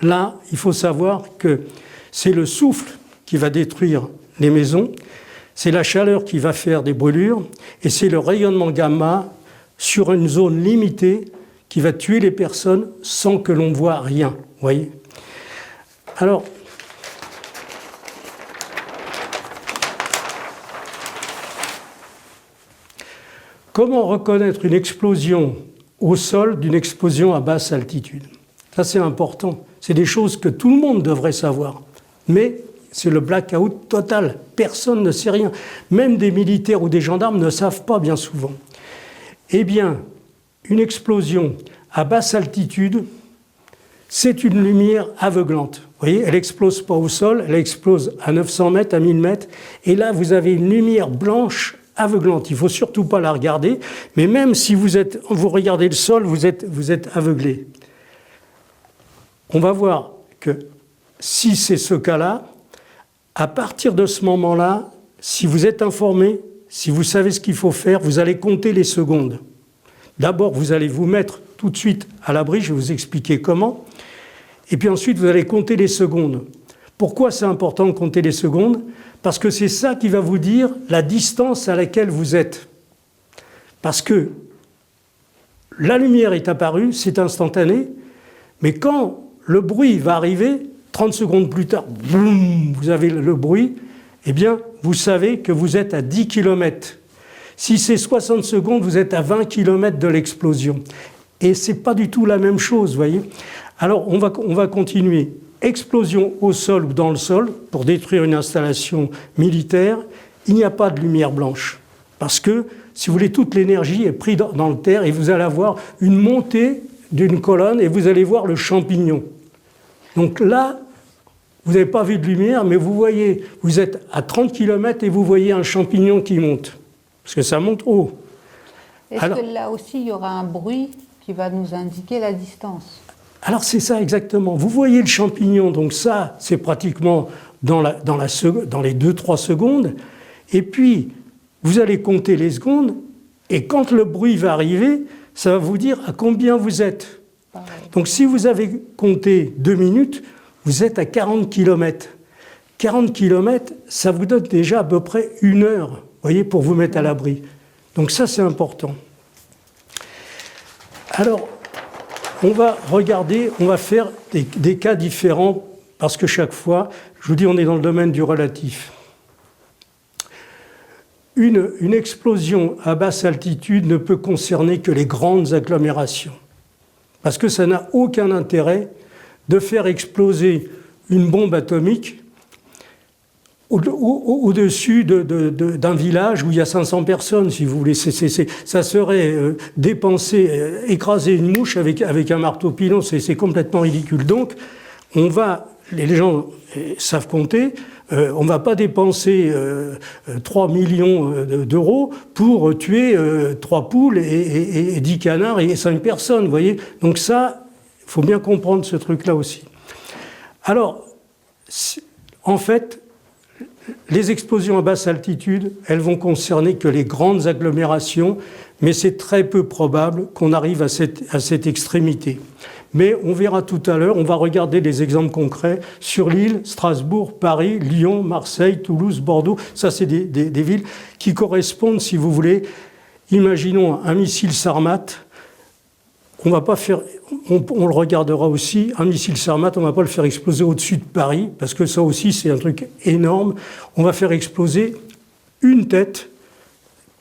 là, il faut savoir que c'est le souffle qui va détruire les maisons, c'est la chaleur qui va faire des brûlures, et c'est le rayonnement gamma sur une zone limitée qui va tuer les personnes sans que l'on voit rien. Vous voyez ? Alors, comment reconnaître une explosion au sol d'une explosion à basse altitude? Ça, c'est important. C'est des choses que tout le monde devrait savoir. Mais c'est le blackout total. Personne ne sait rien. Même des militaires ou des gendarmes ne savent pas bien souvent. Eh bien, une explosion à basse altitude, c'est une lumière aveuglante. Vous voyez, elle n'explose pas au sol, elle explose à 900 mètres, à 1000 mètres. Et là, vous avez une lumière blanche aveuglante. Il ne faut surtout pas la regarder. Mais même si vous regardez le sol, vous êtes aveuglé. On va voir que si c'est ce cas-là, à partir de ce moment-là, si vous êtes informé, si vous savez ce qu'il faut faire, vous allez compter les secondes. D'abord, vous allez vous mettre tout de suite à l'abri, je vais vous expliquer comment. Et puis ensuite, vous allez compter les secondes. Pourquoi c'est important de compter les secondes? Parce que c'est ça qui va vous dire la distance à laquelle vous êtes. Parce que la lumière est apparue, c'est instantané, mais quand le bruit va arriver, 30 secondes plus tard, boum, vous avez le bruit, eh bien, vous savez que vous êtes à 10 km. Si c'est 60 secondes, vous êtes à 20 km de l'explosion. Et ce n'est pas du tout la même chose, vous voyez. Alors, on va continuer. Explosion au sol ou dans le sol, pour détruire une installation militaire, il n'y a pas de lumière blanche. Parce que, si vous voulez, toute l'énergie est prise dans le terre et vous allez avoir une montée d'une colonne et vous allez voir le champignon. Donc là, vous n'avez pas vu de lumière, mais vous voyez, vous êtes à 30 km et vous voyez un champignon qui monte. Parce que ça monte haut. Est-ce que là aussi, il y aura un bruit qui va nous indiquer la distance? Alors c'est ça exactement. Vous voyez le champignon, donc ça, c'est pratiquement dans les 2-3 secondes. Et puis, vous allez compter les secondes, et quand le bruit va arriver, ça va vous dire à combien vous êtes. Pareil. Donc si vous avez compté 2 minutes, vous êtes à 40 km. 40 km, ça vous donne déjà à peu près 1 heure, vous voyez, pour vous mettre à l'abri. Donc ça, c'est important. Alors, on va regarder, on va faire des cas différents, parce que chaque fois, je vous dis, on est dans le domaine du relatif. Une explosion à basse altitude ne peut concerner que les grandes agglomérations, parce que ça n'a aucun intérêt de faire exploser une bombe atomique au-dessus d'un village où il y a 500 personnes, si vous voulez. Ça serait écraser une mouche avec un marteau pilon, c'est complètement ridicule. Donc, les gens savent compter, on ne va pas dépenser 3 millions d'euros pour tuer 3 poules et 10 canards et 5 personnes, vous voyez. Donc ça, il faut bien comprendre ce truc-là aussi. Alors, en fait, les explosions à basse altitude, elles vont concerner que les grandes agglomérations, mais c'est très peu probable qu'on arrive à cette extrémité. Mais on verra tout à l'heure, on va regarder des exemples concrets sur Lille, Strasbourg, Paris, Lyon, Marseille, Toulouse, Bordeaux. Ça, c'est des villes qui correspondent, si vous voulez. Imaginons un missile Sarmat. On le regardera aussi, un missile Sarmat, on ne va pas le faire exploser au-dessus de Paris, parce que ça aussi, c'est un truc énorme. On va faire exploser une tête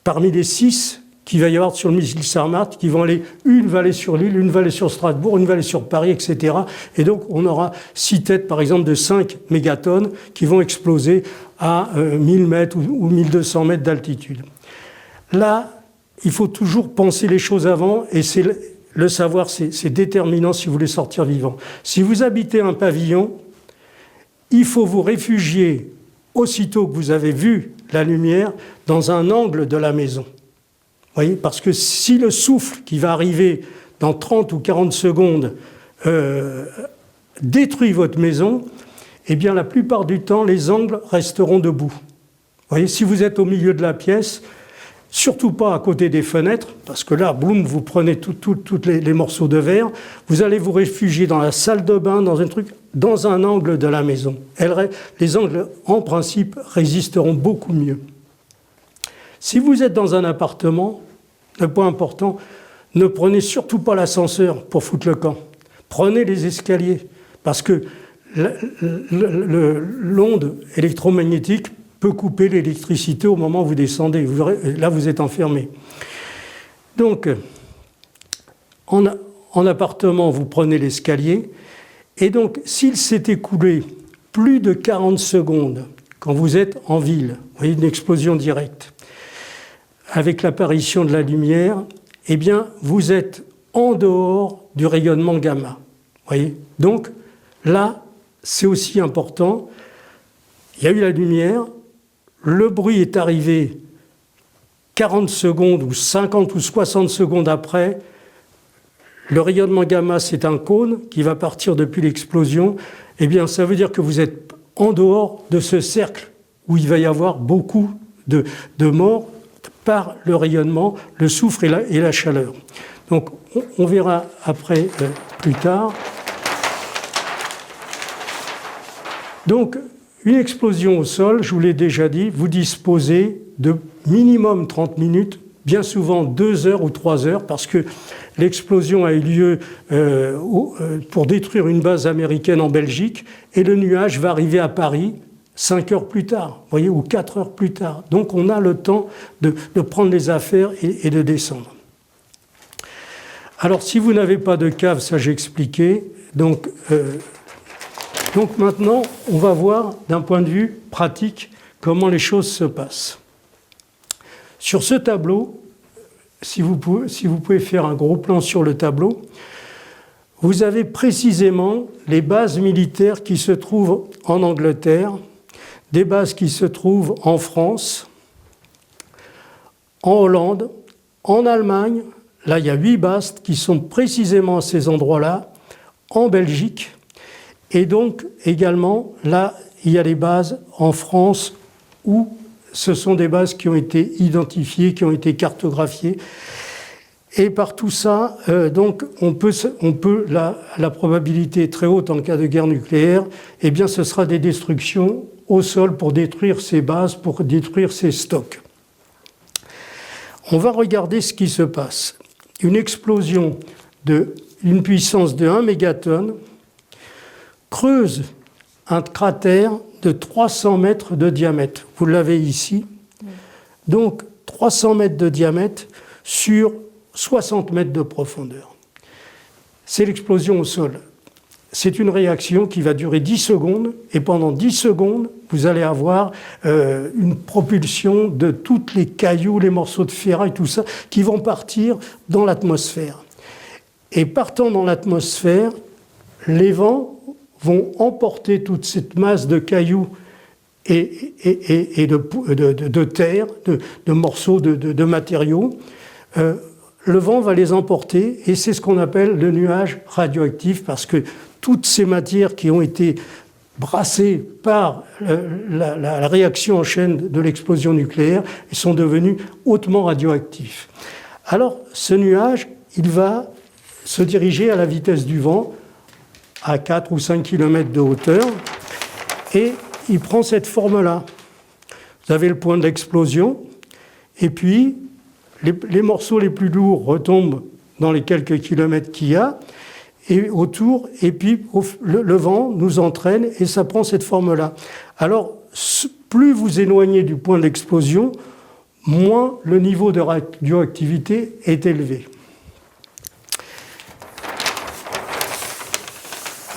parmi les 6 qu'il va y avoir sur le missile Sarmat, qui vont aller, une va aller sur Lille, une va aller sur Strasbourg, une va aller sur Paris, etc. Et donc, on aura 6 têtes, par exemple, de 5 mégatonnes qui vont exploser à 1000 mètres ou 1200 mètres d'altitude. Là, il faut toujours penser les choses avant, et le savoir, c'est déterminant si vous voulez sortir vivant. Si vous habitez un pavillon, il faut vous réfugier aussitôt que vous avez vu la lumière dans un angle de la maison. Vous voyez, parce que si le souffle qui va arriver dans 30 ou 40 secondes détruit votre maison, eh bien la plupart du temps, les angles resteront debout. Vous voyez, si vous êtes au milieu de la pièce, surtout pas à côté des fenêtres, parce que là, boum, vous prenez tous les morceaux de verre, vous allez vous réfugier dans la salle de bain, dans un angle de la maison. Les angles, en principe, résisteront beaucoup mieux. Si vous êtes dans un appartement, le point important, ne prenez surtout pas l'ascenseur pour foutre le camp. Prenez les escaliers, parce que l'onde électromagnétique peut couper l'électricité au moment où vous descendez. Là, vous êtes enfermé. Donc, en appartement, vous prenez l'escalier. Et donc, s'il s'est écoulé plus de 40 secondes quand vous êtes en ville, vous voyez, une explosion directe, avec l'apparition de la lumière, eh bien, vous êtes en dehors du rayonnement gamma. Voyez ? Donc, là, c'est aussi important. Il y a eu la lumière, le bruit est arrivé 40 secondes ou 50 ou 60 secondes après. Le rayonnement gamma, c'est un cône qui va partir depuis l'explosion. Eh bien, ça veut dire que vous êtes en dehors de ce cercle où il va y avoir beaucoup de morts par le rayonnement, le soufre et la chaleur. Donc, on verra après, plus tard. Donc, une explosion au sol, je vous l'ai déjà dit, vous disposez de minimum 30 minutes bien souvent 2 heures ou 3 heures, parce que l'explosion a eu lieu pour détruire une base américaine en Belgique, et le nuage va arriver à Paris 5 heures plus tard, vous voyez, ou 4 heures plus tard. Donc on a le temps de prendre les affaires et de descendre. Alors si vous n'avez pas de cave, ça j'ai expliqué, donc maintenant on va voir d'un point de vue pratique comment les choses se passent. Sur ce tableau, si vous pouvez faire un gros plan sur le tableau, vous avez précisément les bases militaires qui se trouvent en Angleterre, des bases qui se trouvent en France, en Hollande, en Allemagne. Là, il y a 8 bases qui sont précisément à ces endroits-là, en Belgique. Et donc, également, là, il y a les bases en France où ce sont des bases qui ont été identifiées, qui ont été cartographiées. Et par tout ça, donc, la probabilité est très haute en cas de guerre nucléaire, eh bien, ce sera des destructions au sol pour détruire ces bases, pour détruire ces stocks. On va regarder ce qui se passe. Une explosion d'une puissance de 1 mégatonne creuse un cratère de 300 mètres de diamètre. Vous l'avez ici. Donc, 300 mètres de diamètre sur 60 mètres de profondeur. C'est l'explosion au sol. C'est une réaction qui va durer 10 secondes, et pendant 10 secondes, vous allez avoir une propulsion de tous les cailloux, les morceaux de ferraille, tout ça, qui vont partir dans l'atmosphère. Et partant dans l'atmosphère, les vents vont emporter toute cette masse de cailloux et de terre, de morceaux de matériaux. Le vent va les emporter, et c'est ce qu'on appelle le nuage radioactif, parce que toutes ces matières qui ont été brassées par la réaction en chaîne de l'explosion nucléaire sont devenues hautement radioactives. Alors, ce nuage, il va se diriger à la vitesse du vent, à 4 ou 5 km de hauteur, et il prend cette forme-là. Vous avez le point de l'explosion, et puis les morceaux les plus lourds retombent dans les quelques kilomètres qu'il y a, et autour, et puis le vent nous entraîne, et ça prend cette forme-là. Alors, plus vous éloignez du point de l'explosion, moins le niveau de radioactivité est élevé.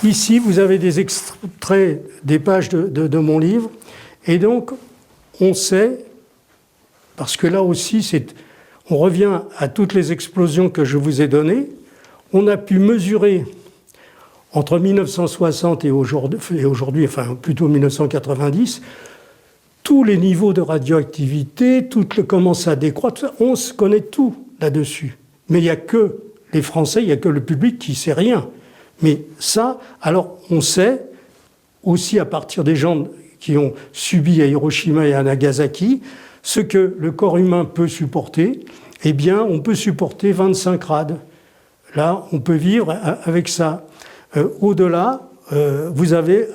Ici, vous avez des extraits des pages de mon livre, et donc on sait, parce que là aussi, on revient à toutes les explosions que je vous ai données, on a pu mesurer entre 1960 et aujourd'hui, enfin plutôt 1990, tous les niveaux de radioactivité, comment ça décroît, on se connaît tout là-dessus. Mais il n'y a que les Français, il n'y a que le public qui ne sait rien. Mais ça, alors on sait, aussi à partir des gens qui ont subi à Hiroshima et à Nagasaki, ce que le corps humain peut supporter, eh bien on peut supporter 25 rad. Là, on peut vivre avec ça. Au-delà, vous allez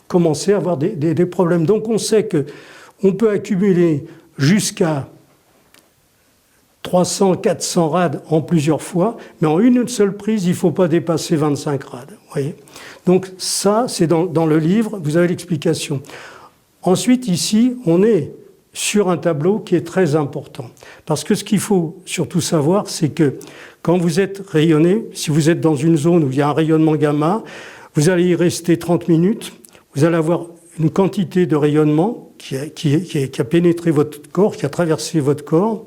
commencé à avoir des problèmes. Donc on sait qu'on peut accumuler jusqu'à 300, 400 rads en plusieurs fois, mais en une seule prise, il ne faut pas dépasser 25 rads. Voyez. Donc ça, c'est dans le livre, vous avez l'explication. Ensuite, ici, on est sur un tableau qui est très important. Parce que ce qu'il faut surtout savoir, c'est que quand vous êtes rayonné, si vous êtes dans une zone où il y a un rayonnement gamma, vous allez y rester 30 minutes, vous allez avoir une quantité de rayonnement qui a pénétré votre corps, qui a traversé votre corps.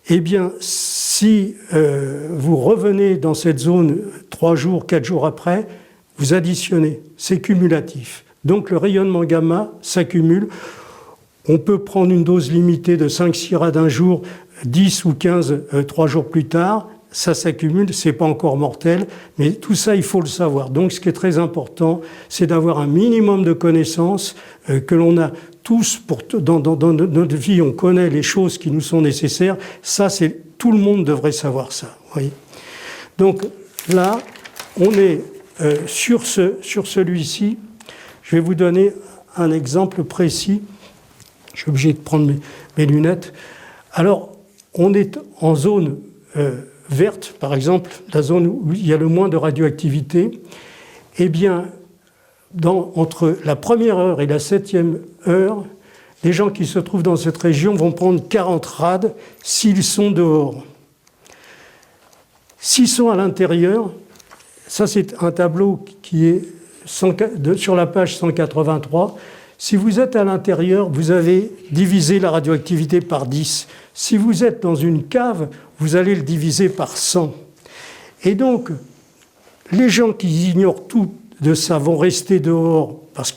Eh bien, si vous revenez dans cette zone 3 jours, 4 jours après, vous additionnez, c'est cumulatif. Donc le rayonnement gamma s'accumule. On peut prendre une dose limitée de 5-6 rads un jour, 10 ou 15 3 jours plus tard, ça s'accumule, c'est pas encore mortel, mais tout ça, il faut le savoir. Donc ce qui est très important, c'est d'avoir un minimum de connaissances que l'on a tous, dans notre vie, on connaît les choses qui nous sont nécessaires. Ça, tout le monde devrait savoir ça. Oui. Donc là, on est sur celui-ci. Je vais vous donner un exemple précis. Je suis obligé de prendre mes lunettes. Alors, on est en zone verte, par exemple, la zone où il y a le moins de radioactivité, eh bien, entre la première heure et la 7e heure, les gens qui se trouvent dans cette région vont prendre 40 rad s'ils sont dehors. S'ils sont à l'intérieur, ça c'est un tableau qui est sur la page 183. Si vous êtes à l'intérieur, vous avez divisé la radioactivité par 10. Si vous êtes dans une cave, vous allez le diviser par 100. Et donc, les gens qui ignorent tout de ça vont rester dehors parce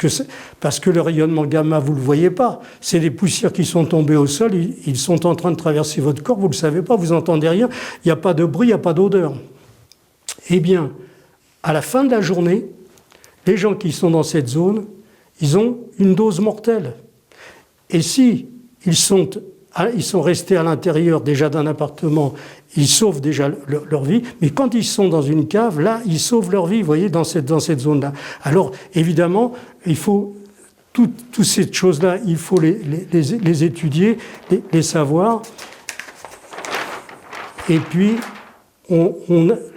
que le rayonnement gamma, vous ne le voyez pas. C'est des poussières qui sont tombées au sol, ils sont en train de traverser votre corps, vous ne le savez pas, vous n'entendez rien, il n'y a pas de bruit, il n'y a pas d'odeur. Eh bien, à la fin de la journée, les gens qui sont dans cette zone, ils ont une dose mortelle. Et si ils sont restés à l'intérieur déjà d'un appartement, ils sauvent déjà leur vie, mais quand ils sont dans une cave, là, ils sauvent leur vie, vous voyez, dans cette zone-là. Alors, évidemment, il faut toutes ces choses-là, il faut les étudier, les savoir. Et puis,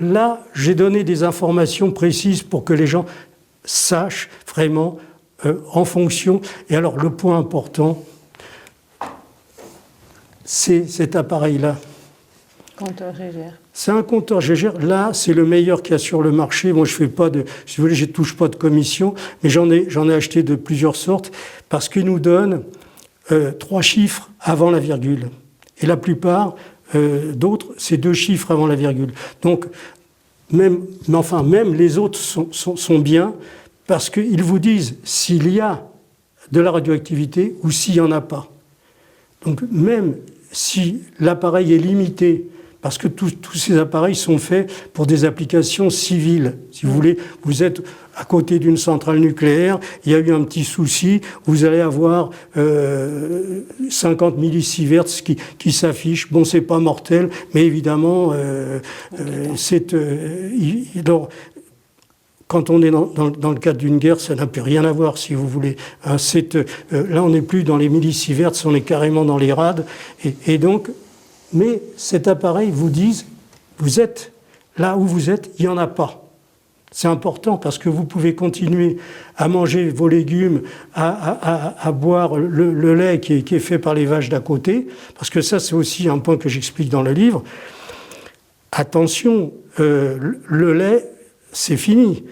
là, j'ai donné des informations précises pour que les gens sachent vraiment en fonction. Et alors, le point important, c'est cet appareil-là. Compteur Gégère. C'est un compteur Gégère. Là, c'est le meilleur qu'il y a sur le marché. Moi, je fais pas de, si vous voulez, je touche pas de commission, mais j'en ai acheté de plusieurs sortes parce qu'il nous donne 3 chiffres avant la virgule. Et la plupart d'autres, c'est 2 chiffres avant la virgule. Donc, même les autres sont bien parce qu'ils vous disent s'il y a de la radioactivité ou s'il n'y en a pas. Donc, même si l'appareil est limité, parce que tous ces appareils sont faits pour des applications civiles. Si vous voulez, vous êtes à côté d'une centrale nucléaire, il y a eu un petit souci, vous allez avoir 50 millisieverts qui s'affichent. Bon, c'est pas mortel, mais évidemment, quand on est dans le cadre d'une guerre, ça n'a plus rien à voir, si vous voulez. Hein, là, on n'est plus dans les millisieverts, on est carrément dans les rads. Et donc, mais cet appareil vous dit, vous êtes là où vous êtes, il n'y en a pas. C'est important parce que vous pouvez continuer à manger vos légumes, à boire le lait qui est fait par les vaches d'à côté, parce que ça, c'est aussi un point que j'explique dans le livre. Attention, le lait, c'est fini.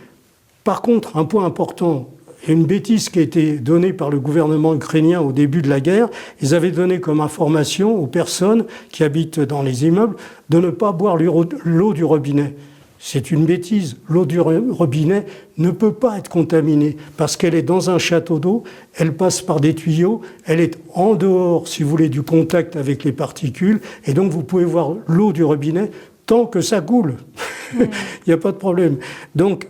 Par contre, un point important, une bêtise qui a été donnée par le gouvernement ukrainien au début de la guerre, ils avaient donné comme information aux personnes qui habitent dans les immeubles de ne pas boire l'eau du robinet. C'est une bêtise. L'eau du robinet ne peut pas être contaminée parce qu'elle est dans un château d'eau, elle passe par des tuyaux, elle est en dehors, si vous voulez, du contact avec les particules, et donc vous pouvez voir l'eau du robinet tant que ça coule. Il n'y a pas de problème. Donc,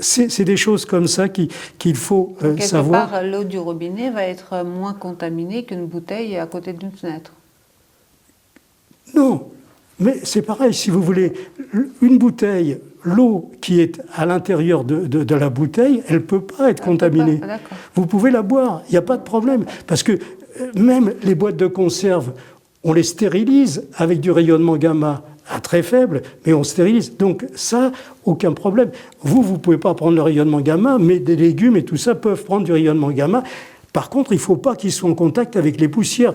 c'est des choses comme ça qu'il faut savoir. Quelque part, l'eau du robinet va être moins contaminée qu'une bouteille à côté d'une fenêtre. Non, mais c'est pareil, si vous voulez, une bouteille, l'eau qui est à l'intérieur de la bouteille, elle ne peut pas être contaminée. Vous pouvez la boire, il n'y a pas de problème. Parce que même les boîtes de conserve, on les stérilise avec du rayonnement gamma très faible, mais on stérilise. Donc ça, aucun problème. Vous ne pouvez pas prendre le rayonnement gamma, mais des légumes et tout ça peuvent prendre du rayonnement gamma. Par contre, il ne faut pas qu'ils soient en contact avec les poussières.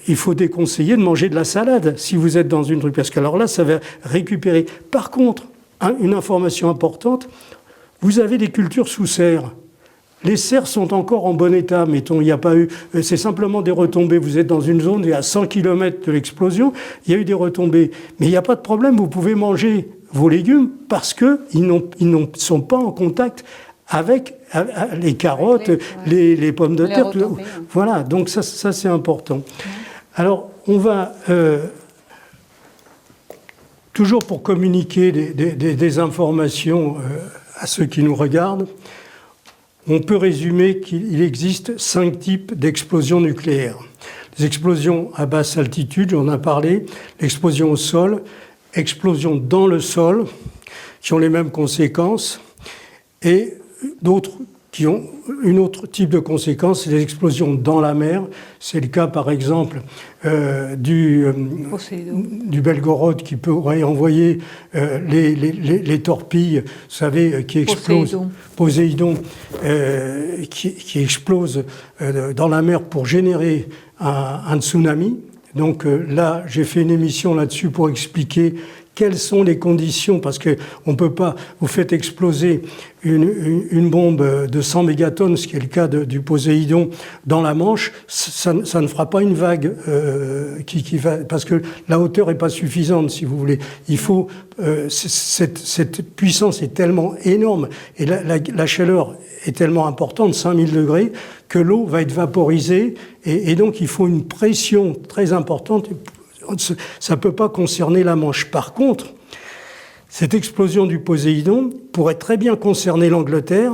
Il faut déconseiller de manger de la salade si vous êtes dans une rue, parce que alors là, ça va récupérer. Par contre, une information importante, vous avez des cultures sous serre. Les serres sont encore en bon état, mettons, il n'y a pas eu... C'est simplement des retombées. Vous êtes dans une zone, à 100 km de l'explosion, il y a eu des retombées. Mais il n'y a pas de problème, vous pouvez manger vos légumes parce qu'ils ne sont pas en contact avec les carottes, les pommes de terre. Voilà, donc ça c'est important. Alors, on va... toujours pour communiquer des informations à ceux qui nous regardent, on peut résumer qu'il existe 5 types d'explosions nucléaires. Les explosions à basse altitude, j'en ai parlé, l'explosion au sol, explosion dans le sol, qui ont les mêmes conséquences, et d'autres qui ont une autre type de conséquence, c'est les explosions dans la mer. C'est le cas, par exemple, du Belgorod qui pourrait envoyer les torpilles, vous savez, qui explosent. Poséidon, qui explose dans la mer pour générer un tsunami. Donc là, j'ai fait une émission là-dessus pour expliquer quelles sont les conditions, parce qu'on ne peut pas, vous faites exploser une bombe de 100 mégatonnes, ce qui est le cas du Poséidon, dans la Manche, ça ne fera pas une vague qui va, parce que la hauteur n'est pas suffisante, si vous voulez. Il faut, cette puissance est tellement énorme, et la chaleur est tellement importante, 5000 degrés, que l'eau va être vaporisée, et donc il faut une pression très importante. Ça ne peut pas concerner la Manche. Par contre, cette explosion du Poséidon pourrait très bien concerner l'Angleterre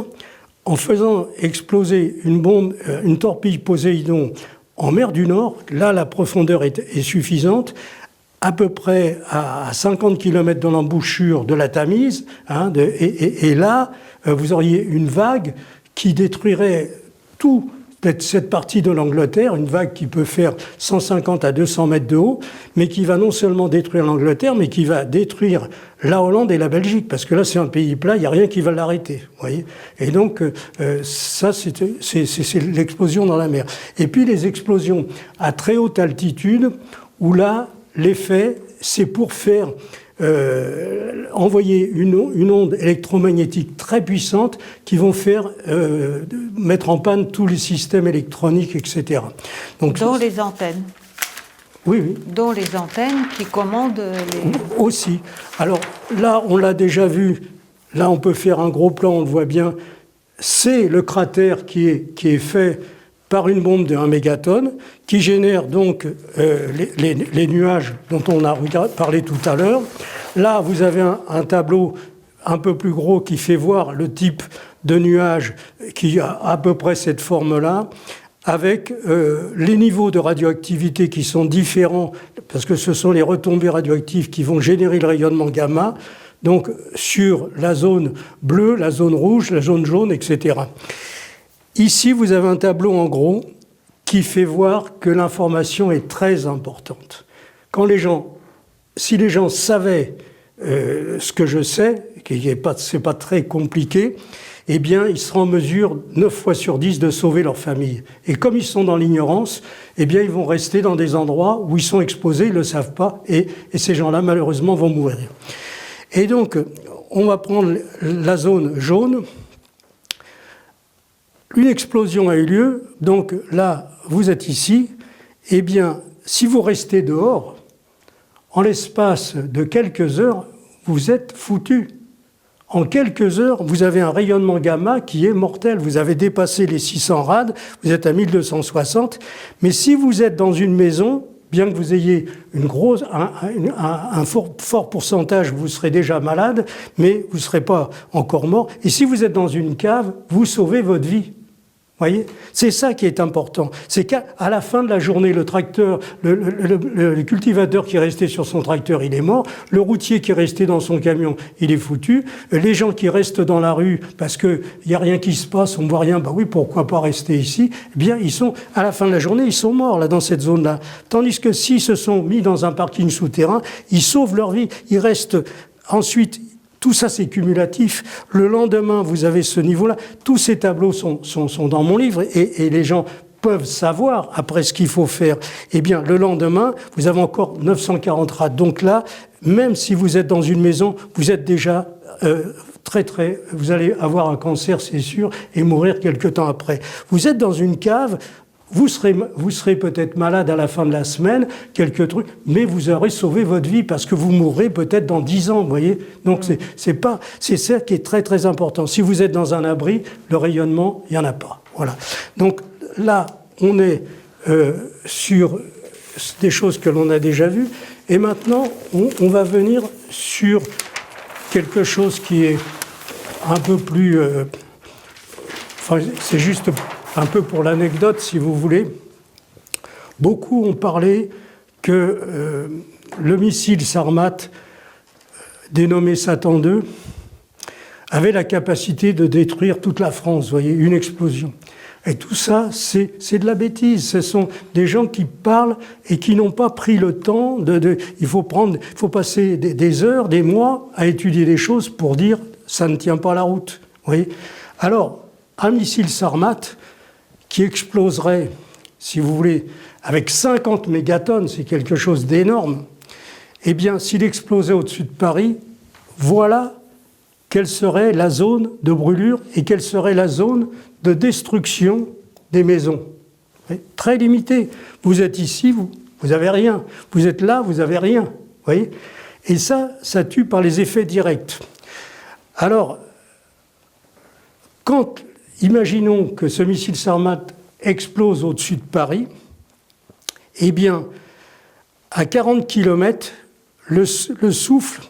en faisant exploser une torpille Poséidon en mer du Nord. Là, la profondeur est suffisante, à peu près à 50 km de l'embouchure de la Tamise. Et là, vous auriez une vague qui détruirait tout. Peut-être cette partie de l'Angleterre, une vague qui peut faire 150 à 200 mètres de haut, mais qui va non seulement détruire l'Angleterre, mais qui va détruire la Hollande et la Belgique, parce que là, c'est un pays plat, il n'y a rien qui va l'arrêter, vous voyez. Et donc, ça, c'est l'explosion dans la mer. Et puis, les explosions à très haute altitude, où là, l'effet, c'est pour faire envoyer une onde électromagnétique très puissante qui vont faire mettre en panne tous les systèmes électroniques, etc. Donc, dont les antennes. Oui, oui. Dont les antennes qui commandent les... Aussi. Alors là, on l'a déjà vu. Là, on peut faire un gros plan, on le voit bien. C'est le cratère qui est fait par une bombe de 1 mégatonne, qui génère donc les nuages dont on a parlé tout à l'heure. Là, vous avez un tableau un peu plus gros qui fait voir le type de nuage qui a à peu près cette forme-là, avec les niveaux de radioactivité qui sont différents, parce que ce sont les retombées radioactives qui vont générer le rayonnement gamma, donc sur la zone bleue, la zone rouge, la zone jaune, etc. Ici, vous avez un tableau en gros qui fait voir que l'information est très importante. Si les gens savaient ce que je sais, c'est pas très compliqué, eh bien, ils seraient en mesure, 9 fois sur 10, de sauver leur famille. Et comme ils sont dans l'ignorance, eh bien, ils vont rester dans des endroits où ils sont exposés, ils ne le savent pas, et ces gens-là, malheureusement, vont mourir. Et donc, on va prendre la zone jaune. Une explosion a eu lieu, donc là, vous êtes ici. Eh bien, si vous restez dehors, en l'espace de quelques heures, vous êtes foutu. En quelques heures, vous avez un rayonnement gamma qui est mortel. Vous avez dépassé les 600 rad, vous êtes à 1260. Mais si vous êtes dans une maison, bien que vous ayez un fort pourcentage, vous serez déjà malade, mais vous ne serez pas encore mort. Et si vous êtes dans une cave, vous sauvez votre vie. Voyez, c'est ça qui est important. C'est qu'à la fin de la journée, le tracteur, le cultivateur qui est resté sur son tracteur, il est mort. Le routier qui est resté dans son camion, il est foutu. Les gens qui restent dans la rue parce qu'il n'y a rien qui se passe, on ne voit rien, bah oui, pourquoi pas rester ici? Eh bien, à la fin de la journée, ils sont morts là dans cette zone-là. Tandis que s'ils se sont mis dans un parking souterrain, ils sauvent leur vie. Ils restent ensuite. Tout ça, c'est cumulatif. Le lendemain, vous avez ce niveau-là. Tous ces tableaux sont dans mon livre et les gens peuvent savoir, après ce qu'il faut faire. Eh bien, le lendemain, vous avez encore 940 rad. Donc là, même si vous êtes dans une maison, vous êtes déjà vous allez avoir un cancer, c'est sûr, et mourir quelque temps après. Vous êtes dans une cave. Vous serez peut-être malade à la fin de la semaine, quelques trucs, mais vous aurez sauvé votre vie parce que vous mourrez peut-être dans 10 ans, vous voyez. Donc c'est ça qui est très très important. Si vous êtes dans un abri, le rayonnement, il n'y en a pas. Voilà. Donc là, on est sur des choses que l'on a déjà vues, et maintenant, on va venir sur quelque chose qui est un peu plus... c'est juste... Un peu pour l'anecdote, si vous voulez, beaucoup ont parlé que le missile Sarmat, dénommé Satan II, avait la capacité de détruire toute la France, vous voyez, une explosion. Et tout ça, c'est de la bêtise. Ce sont des gens qui parlent et qui n'ont pas pris le temps il faut passer des heures, des mois à étudier les choses pour dire ça ne tient pas la route. Vous voyez. Alors, un missile Sarmat qui exploserait, si vous voulez, avec 50 mégatonnes, c'est quelque chose d'énorme. Eh bien, s'il explosait au-dessus de Paris, voilà quelle serait la zone de brûlure et quelle serait la zone de destruction des maisons. Très limité. Vous êtes ici, vous n'avez rien. Vous êtes là, vous n'avez rien. Vous voyez. Et ça tue par les effets directs. Alors, imaginons que ce missile Sarmat explose au-dessus de Paris, eh bien, à 40 km, le souffle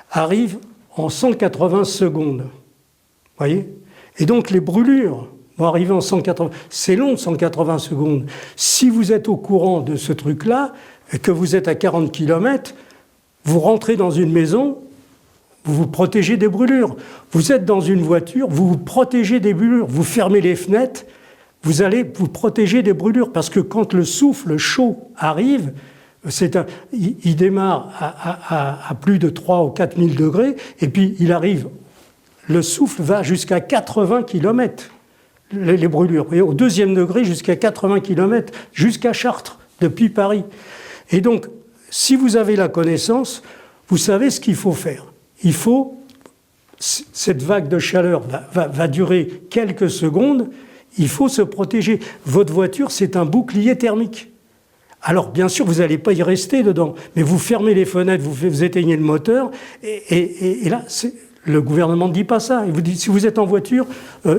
arrive en 180 secondes. Vous voyez ? Et donc les brûlures vont arriver en 180... C'est long, 180 secondes. Si vous êtes au courant de ce truc-là, et que vous êtes à 40 km, vous rentrez dans une maison, vous vous protégez des brûlures. Vous êtes dans une voiture, vous vous protégez des brûlures. Vous fermez les fenêtres, vous allez vous protéger des brûlures. Parce que quand le souffle chaud arrive... il démarre à plus de 3 ou 4 000 degrés, et puis le souffle va jusqu'à 80 km, les brûlures. Et au deuxième degré, jusqu'à 80 km, jusqu'à Chartres, depuis Paris. Et donc, si vous avez la connaissance, vous savez ce qu'il faut faire. Cette vague de chaleur va durer quelques secondes, il faut se protéger. Votre voiture, c'est un bouclier thermique. Alors, bien sûr, vous n'allez pas y rester dedans, mais vous fermez les fenêtres, vous éteignez le moteur, et là, le gouvernement ne dit pas ça. Il vous dit, si vous êtes en voiture,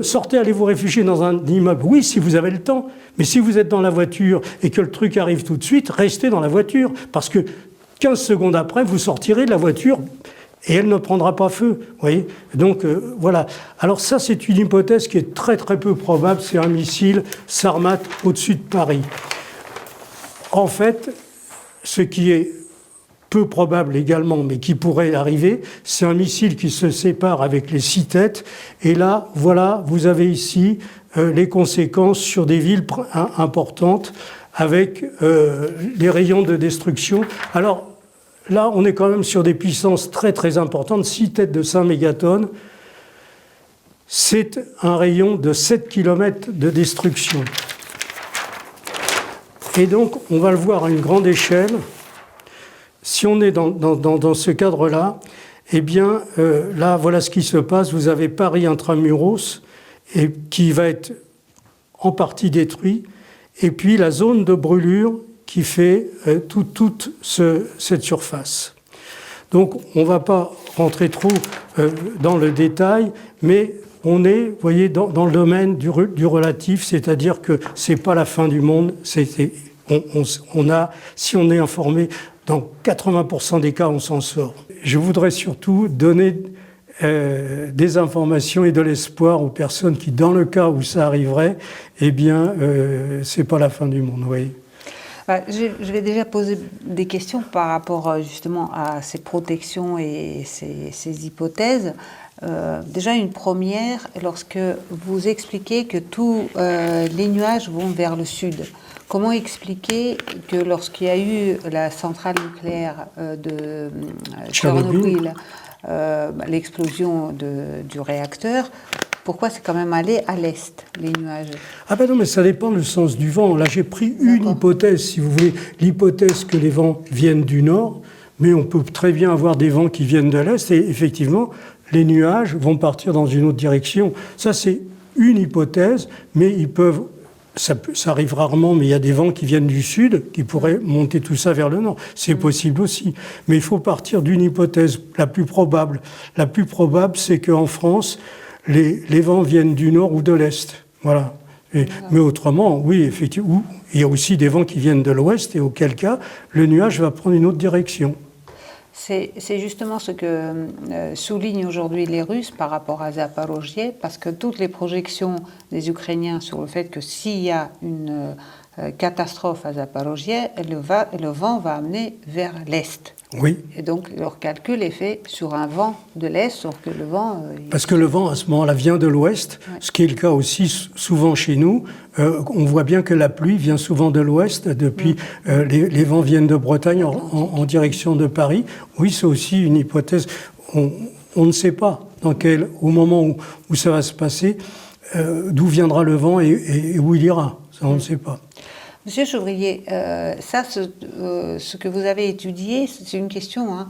sortez, allez vous réfugier dans un immeuble. Oui, si vous avez le temps, mais si vous êtes dans la voiture et que le truc arrive tout de suite, restez dans la voiture, parce que 15 secondes après, vous sortirez de la voiture et elle ne prendra pas feu. Vous voyez ? Donc, voilà. Alors ça, c'est une hypothèse qui est très très peu probable, c'est un missile Sarmat au-dessus de Paris. En fait, ce qui est peu probable également, mais qui pourrait arriver, c'est un missile qui se sépare avec les 6 têtes. Et là, voilà, vous avez ici les conséquences sur des villes importantes avec les rayons de destruction. Alors là, on est quand même sur des puissances très très importantes, 6 têtes de 5 mégatonnes. C'est un rayon de 7 km de destruction. Et donc, on va le voir à une grande échelle. Si on est dans ce cadre-là, eh bien, là, voilà ce qui se passe. Vous avez Paris intramuros, et qui va être en partie détruit, et puis la zone de brûlure qui fait toute cette surface. Donc, on ne va pas rentrer trop dans le détail, mais on est, vous voyez, dans le domaine du relatif, c'est-à-dire que ce n'est pas la fin du monde. Si on est informé, dans 80% des cas, on s'en sort. Je voudrais surtout donner des informations et de l'espoir aux personnes qui, dans le cas où ça arriverait, eh bien, ce n'est pas la fin du monde, vous voyez. Je vais déjà poser des questions par rapport justement à ces protections et ces hypothèses. Déjà une première, lorsque vous expliquez que tous les nuages vont vers le sud, comment expliquer que lorsqu'il y a eu la centrale nucléaire de Tchernobyl, l'explosion du réacteur, pourquoi c'est quand même allé à l'est, les nuages? Ah ben non, mais ça dépend du sens du vent. Là, j'ai pris une hypothèse, si vous voulez, l'hypothèse que les vents viennent du nord, mais on peut très bien avoir des vents qui viennent de l'est, et effectivement, les nuages vont partir dans une autre direction. Ça, c'est une hypothèse, mais ils peuvent... Ça arrive rarement, mais il y a des vents qui viennent du sud, qui pourraient monter tout ça vers le nord. C'est possible aussi. Mais il faut partir d'une hypothèse la plus probable. La plus probable, c'est qu'en France, les vents viennent du nord ou de l'est. Voilà. Mais autrement, oui, effectivement, il y a aussi des vents qui viennent de l'ouest, et auquel cas, le nuage va prendre une autre direction. C'est justement ce que soulignent aujourd'hui les Russes par rapport à Zaporojie, parce que toutes les projections des Ukrainiens sur le fait que s'il y a une catastrophe à Zaporojie, le vent va amener vers l'est. Oui. Et donc, leur calcul est fait sur un vent de l'Est, sauf que le vent... Parce que le vent, à ce moment-là, vient de l'Ouest, ce qui est le cas aussi souvent chez nous. On voit bien que la pluie vient souvent de l'Ouest, depuis les vents viennent de Bretagne en direction de Paris. Oui, c'est aussi une hypothèse. On ne sait pas au moment où ça va se passer, d'où viendra le vent et où il ira. Ça, on ne sait pas. Monsieur Chauvrier, ce que vous avez étudié, c'est une question, hein,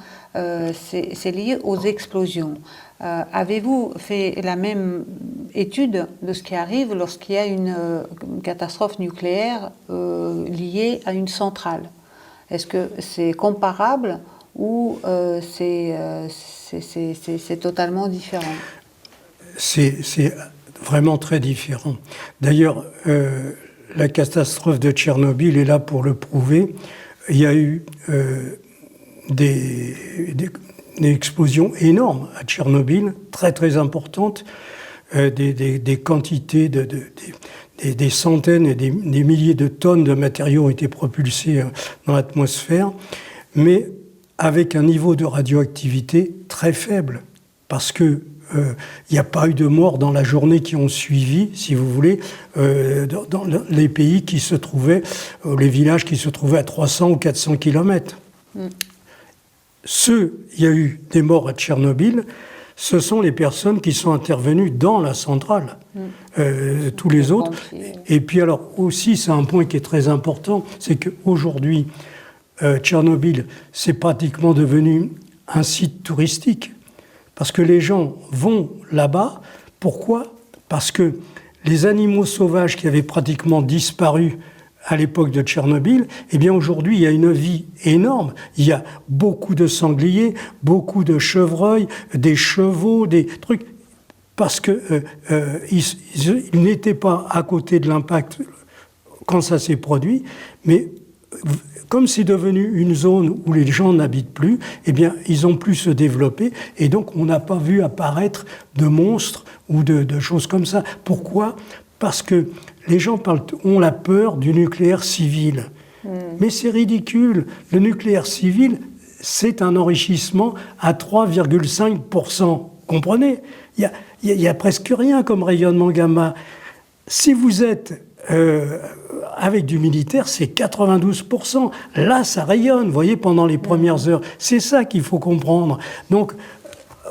c'est lié aux explosions. Avez-vous fait la même étude de ce qui arrive lorsqu'il y a une catastrophe nucléaire liée à une centrale? Est-ce que c'est comparable ou c'est totalement différent? C'est vraiment très différent. D'ailleurs, la catastrophe de Tchernobyl est là pour le prouver. Il y a eu des explosions énormes à Tchernobyl, très très importantes, des quantités, des centaines et des milliers de tonnes de matériaux ont été propulsés dans l'atmosphère, mais avec un niveau de radioactivité très faible, parce que il n'y a pas eu de morts dans la journée qui ont suivi, si vous voulez, dans les pays qui se trouvaient, les villages qui se trouvaient à 300 ou 400 kilomètres. Il y a eu des morts à Tchernobyl, ce sont les personnes qui sont intervenues dans la centrale. Tous les autres. Et puis alors aussi, c'est un point qui est très important, c'est qu'aujourd'hui, Tchernobyl, c'est pratiquement devenu un site touristique. Parce que les gens vont là-bas. Pourquoi? Parce que les animaux sauvages qui avaient pratiquement disparu à l'époque de Tchernobyl, eh bien aujourd'hui, il y a une vie énorme. Il y a beaucoup de sangliers, beaucoup de chevreuils, des chevaux, des trucs. Parce qu'ils n'étaient pas à côté de l'impact quand ça s'est produit, mais comme c'est devenu une zone où les gens n'habitent plus, eh bien, ils ont pu se développer et donc on n'a pas vu apparaître de monstres ou de choses comme ça. Pourquoi? Parce que les gens ont la peur du nucléaire civil. Mais c'est ridicule. Le nucléaire civil, c'est un enrichissement à 3,5%. Comprenez? Il y a presque rien comme rayonnement gamma. Si vous êtes avec du militaire, c'est 92%. Là, ça rayonne, vous voyez, pendant les premières heures. C'est ça qu'il faut comprendre. Donc,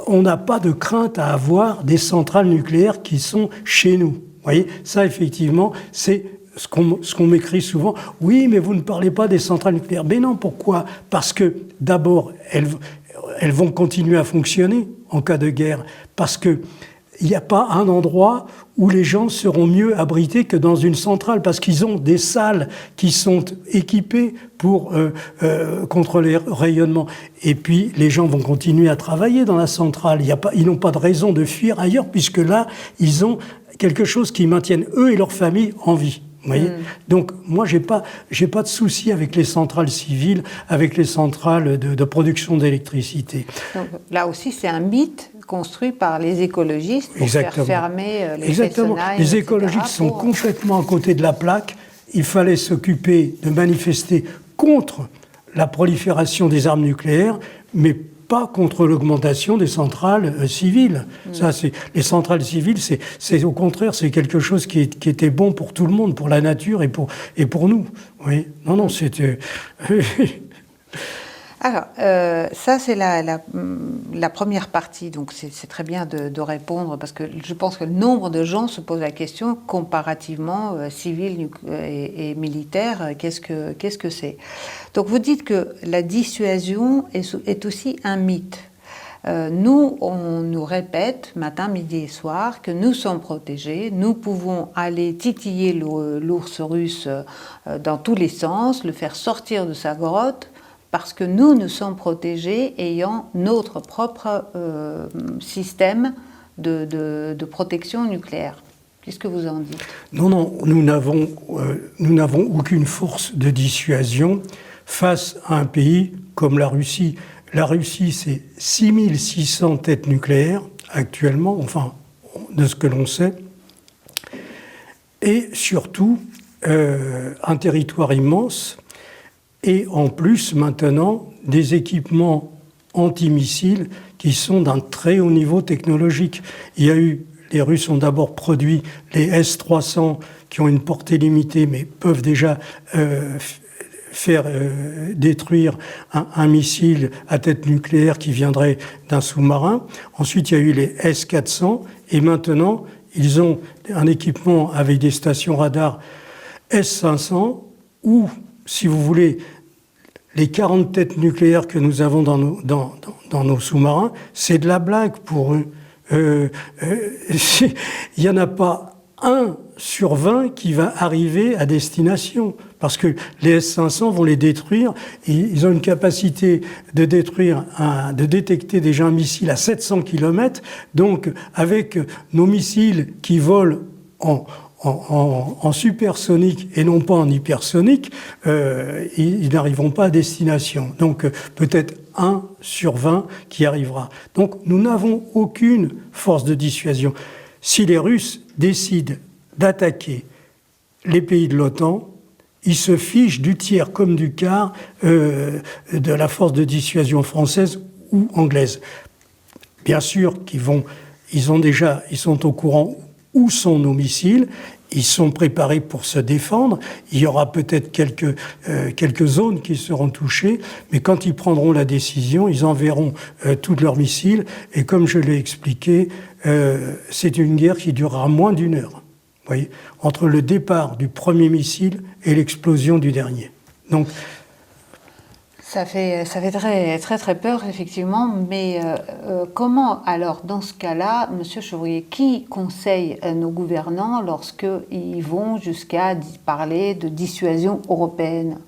on n'a pas de crainte à avoir des centrales nucléaires qui sont chez nous. Vous voyez, ça, effectivement, c'est ce qu'on m'écrit souvent. Oui, mais vous ne parlez pas des centrales nucléaires. Mais non, pourquoi? Parce que, d'abord, elles vont continuer à fonctionner en cas de guerre. Parce que il n'y a pas un endroit où les gens seront mieux abrités que dans une centrale, parce qu'ils ont des salles qui sont équipées contre les rayonnements. Et puis, les gens vont continuer à travailler dans la centrale. Ils n'ont pas de raison de fuir ailleurs, puisque là, ils ont quelque chose qui maintienne eux et leur famille en vie. Vous voyez ? Donc, moi, j'ai pas de souci avec les centrales civiles, avec les centrales de production d'électricité. Donc, là aussi, c'est un mythe construit par les écologistes pour faire fermer les Exactement. Fessenheim, Les écologistes sont complètement à côté de la plaque. Il fallait s'occuper de manifester contre la prolifération des armes nucléaires, mais pas contre l'augmentation des centrales civiles. Ça, les centrales civiles, c'est au contraire, c'est quelque chose qui était bon pour tout le monde, pour la nature et pour nous. Oui. Non, c'était... Alors, ça, c'est la première partie. Donc, c'est très bien de répondre, parce que je pense que le nombre de gens se posent la question, comparativement civil et militaire, qu'est-ce que c'est? Donc, vous dites que la dissuasion est aussi un mythe. Nous, on nous répète matin, midi et soir que nous sommes protégés, nous pouvons aller titiller l'ours russe dans tous les sens, le faire sortir de sa grotte, parce que nous sommes protégés ayant notre propre système de protection nucléaire. Qu'est-ce que vous en dites? Non, nous n'avons aucune force de dissuasion face à un pays comme la Russie. La Russie, c'est 6600 têtes nucléaires actuellement, enfin, de ce que l'on sait, et surtout un territoire immense. et en plus maintenant des équipements antimissiles qui sont d'un très haut niveau technologique. Les Russes ont d'abord produit les S-300 qui ont une portée limitée mais peuvent déjà faire détruire un missile à tête nucléaire qui viendrait d'un sous-marin. Ensuite, il y a eu les S-400 et maintenant, ils ont un équipement avec des stations radar S-500 où, si vous voulez, les 40 têtes nucléaires que nous avons dans nos sous-marins, c'est de la blague pour eux. Il n'y en a pas 1 sur 20 qui va arriver à destination, parce que les S-500 vont les détruire, et ils ont une capacité de détecter déjà un missile à 700 km, donc avec nos missiles qui volent en supersonique et non pas en hypersonique, ils n'arriveront pas à destination. Donc peut-être 1 sur 20 qui arrivera. Donc nous n'avons aucune force de dissuasion. Si les Russes décident d'attaquer les pays de l'OTAN, ils se fichent du tiers comme du quart de la force de dissuasion française ou anglaise. Bien sûr ils sont au courant où sont nos missiles, ils sont préparés pour se défendre, il y aura peut-être quelques zones qui seront touchées, mais quand ils prendront la décision, ils enverront tous leurs missiles, et comme je l'ai expliqué, c'est une guerre qui durera moins d'1 heure, vous voyez, entre le départ du premier missile et l'explosion du dernier. Donc, ça fait très, très, très peur, effectivement, mais comment, alors, dans ce cas-là, Monsieur Chevrier, qui conseille nos gouvernants lorsqu'ils vont jusqu'à parler de dissuasion européenne,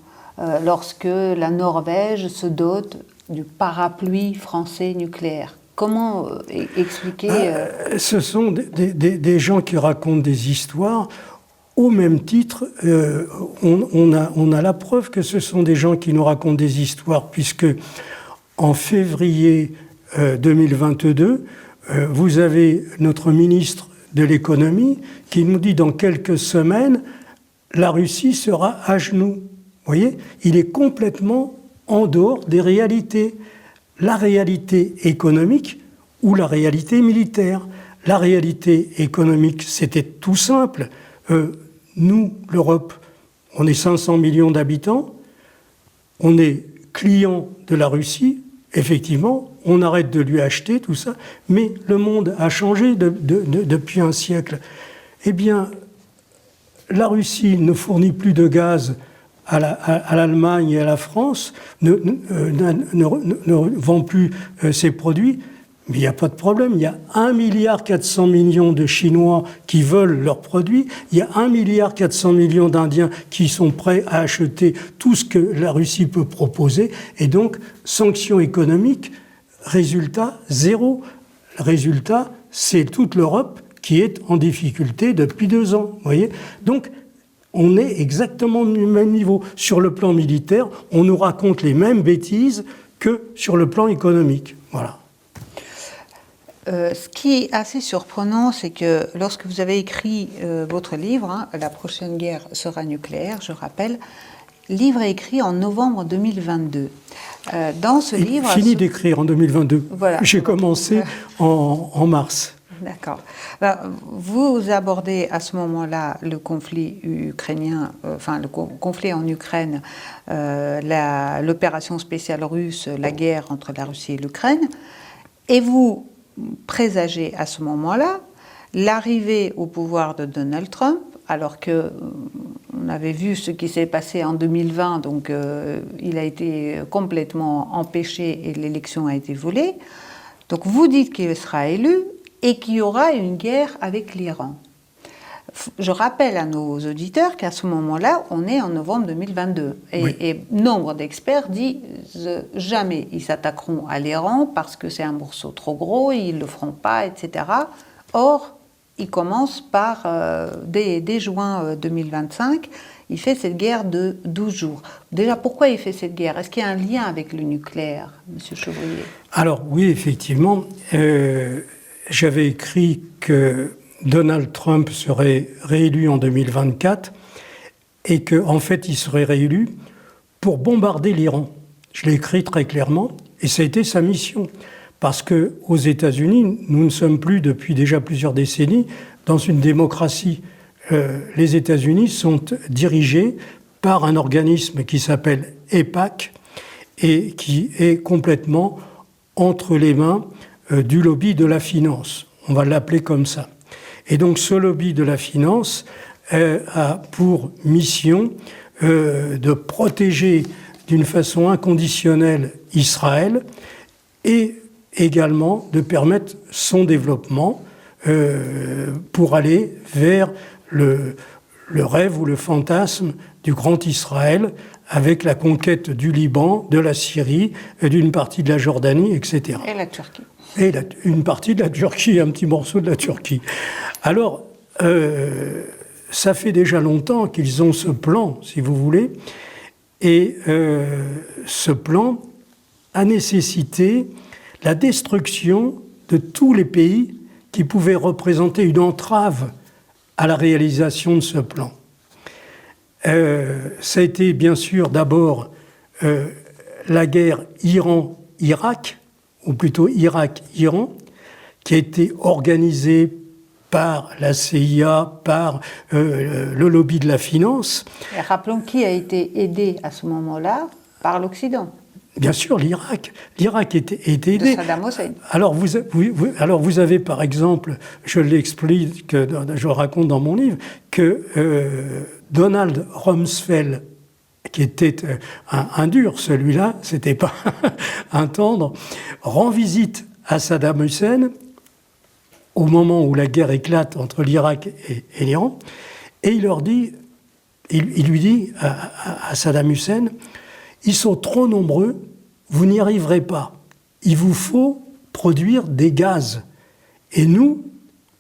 lorsque la Norvège se dote du parapluie français nucléaire? Comment expliquer Ce sont des gens qui racontent des histoires. Au même titre, on a la preuve que ce sont des gens qui nous racontent des histoires, puisque en février 2022, vous avez notre ministre de l'économie qui nous dit dans quelques semaines, la Russie sera à genoux. Vous voyez, il est complètement en dehors des réalités. La réalité économique ou la réalité militaire. La réalité économique, c'était tout simple. Nous, l'Europe, on est 500 millions d'habitants, on est client de la Russie, effectivement, on arrête de lui acheter tout ça, mais le monde a changé depuis un siècle. Eh bien, la Russie ne fournit plus de gaz à l'Allemagne et à la France, ne vend plus ses produits. Mais il n'y a pas de problème, il y a 1,4 milliard de Chinois qui veulent leurs produits, il y a 1,4 milliard d'Indiens qui sont prêts à acheter tout ce que la Russie peut proposer, et donc sanctions économiques, résultat zéro. Résultat, c'est toute l'Europe qui est en difficulté depuis 2 ans, vous voyez. Donc, on est exactement du même niveau. Sur le plan militaire, on nous raconte les mêmes bêtises que sur le plan économique, voilà. Ce qui est assez surprenant, c'est que lorsque vous avez écrit votre livre, La prochaine guerre sera nucléaire, je rappelle, livre écrit en novembre 2022. Dans ce livre... Fini d'écrire en 2022. Voilà. J'ai commencé en mars. D'accord. Vous abordez à ce moment-là le conflit ukrainien, le conflit en Ukraine, l'opération spéciale russe, la guerre entre la Russie et l'Ukraine, et vous présagez à ce moment-là l'arrivée au pouvoir de Donald Trump, alors que on avait vu ce qui s'est passé en 2020, donc il a été complètement empêché et l'élection a été volée. Donc vous dites qu'il sera élu et qu'il y aura une guerre avec l'Iran. Je rappelle à nos auditeurs qu'à ce moment-là, on est en novembre 2022. Et nombre d'experts disent jamais ils s'attaqueront à l'Iran parce que c'est un morceau trop gros, ils ne le feront pas, etc. Or, il commence par, dès juin 2025, il fait cette guerre de 12 jours. Déjà, pourquoi il fait cette guerre? Est-ce qu'il y a un lien avec le nucléaire, M. Chevrier? Alors oui, effectivement. J'avais écrit que Donald Trump serait réélu en 2024 et qu'en fait, il serait réélu pour bombarder l'Iran. Je l'ai écrit très clairement, et ça a été sa mission. Parce qu'aux États-Unis, nous ne sommes plus depuis déjà plusieurs décennies dans une démocratie. Les États-Unis sont dirigés par un organisme qui s'appelle AIPAC et qui est complètement entre les mains du lobby de la finance. On va l'appeler comme ça. Et donc ce lobby de la finance a pour mission de protéger d'une façon inconditionnelle Israël et également de permettre son développement pour aller vers le rêve ou le fantasme du grand Israël avec la conquête du Liban, de la Syrie, d'une partie de la Jordanie, etc. Et la Turquie. Et une partie de la Turquie, un petit morceau de la Turquie. Alors, ça fait déjà longtemps qu'ils ont ce plan, si vous voulez, et ce plan a nécessité la destruction de tous les pays qui pouvaient représenter une entrave à la réalisation de ce plan. Ça a été bien sûr d'abord la guerre Iran-Irak, ou plutôt Irak-Iran, qui a été organisée par la CIA, par le lobby de la finance. Et rappelons qui a été aidé à ce moment-là par l'Occident. Bien sûr, l'Irak. L'Irak était aidé. De Saddam Hussein. Alors vous avez par exemple, je l'explique, je le raconte dans mon livre, que Donald Rumsfeld, qui était un dur, celui-là, c'était pas un tendre, rend visite à Saddam Hussein au moment où la guerre éclate entre l'Irak et l'Iran, et il lui dit à Saddam Hussein, ils sont trop nombreux, vous n'y arriverez pas. Il vous faut produire des gaz. Et nous,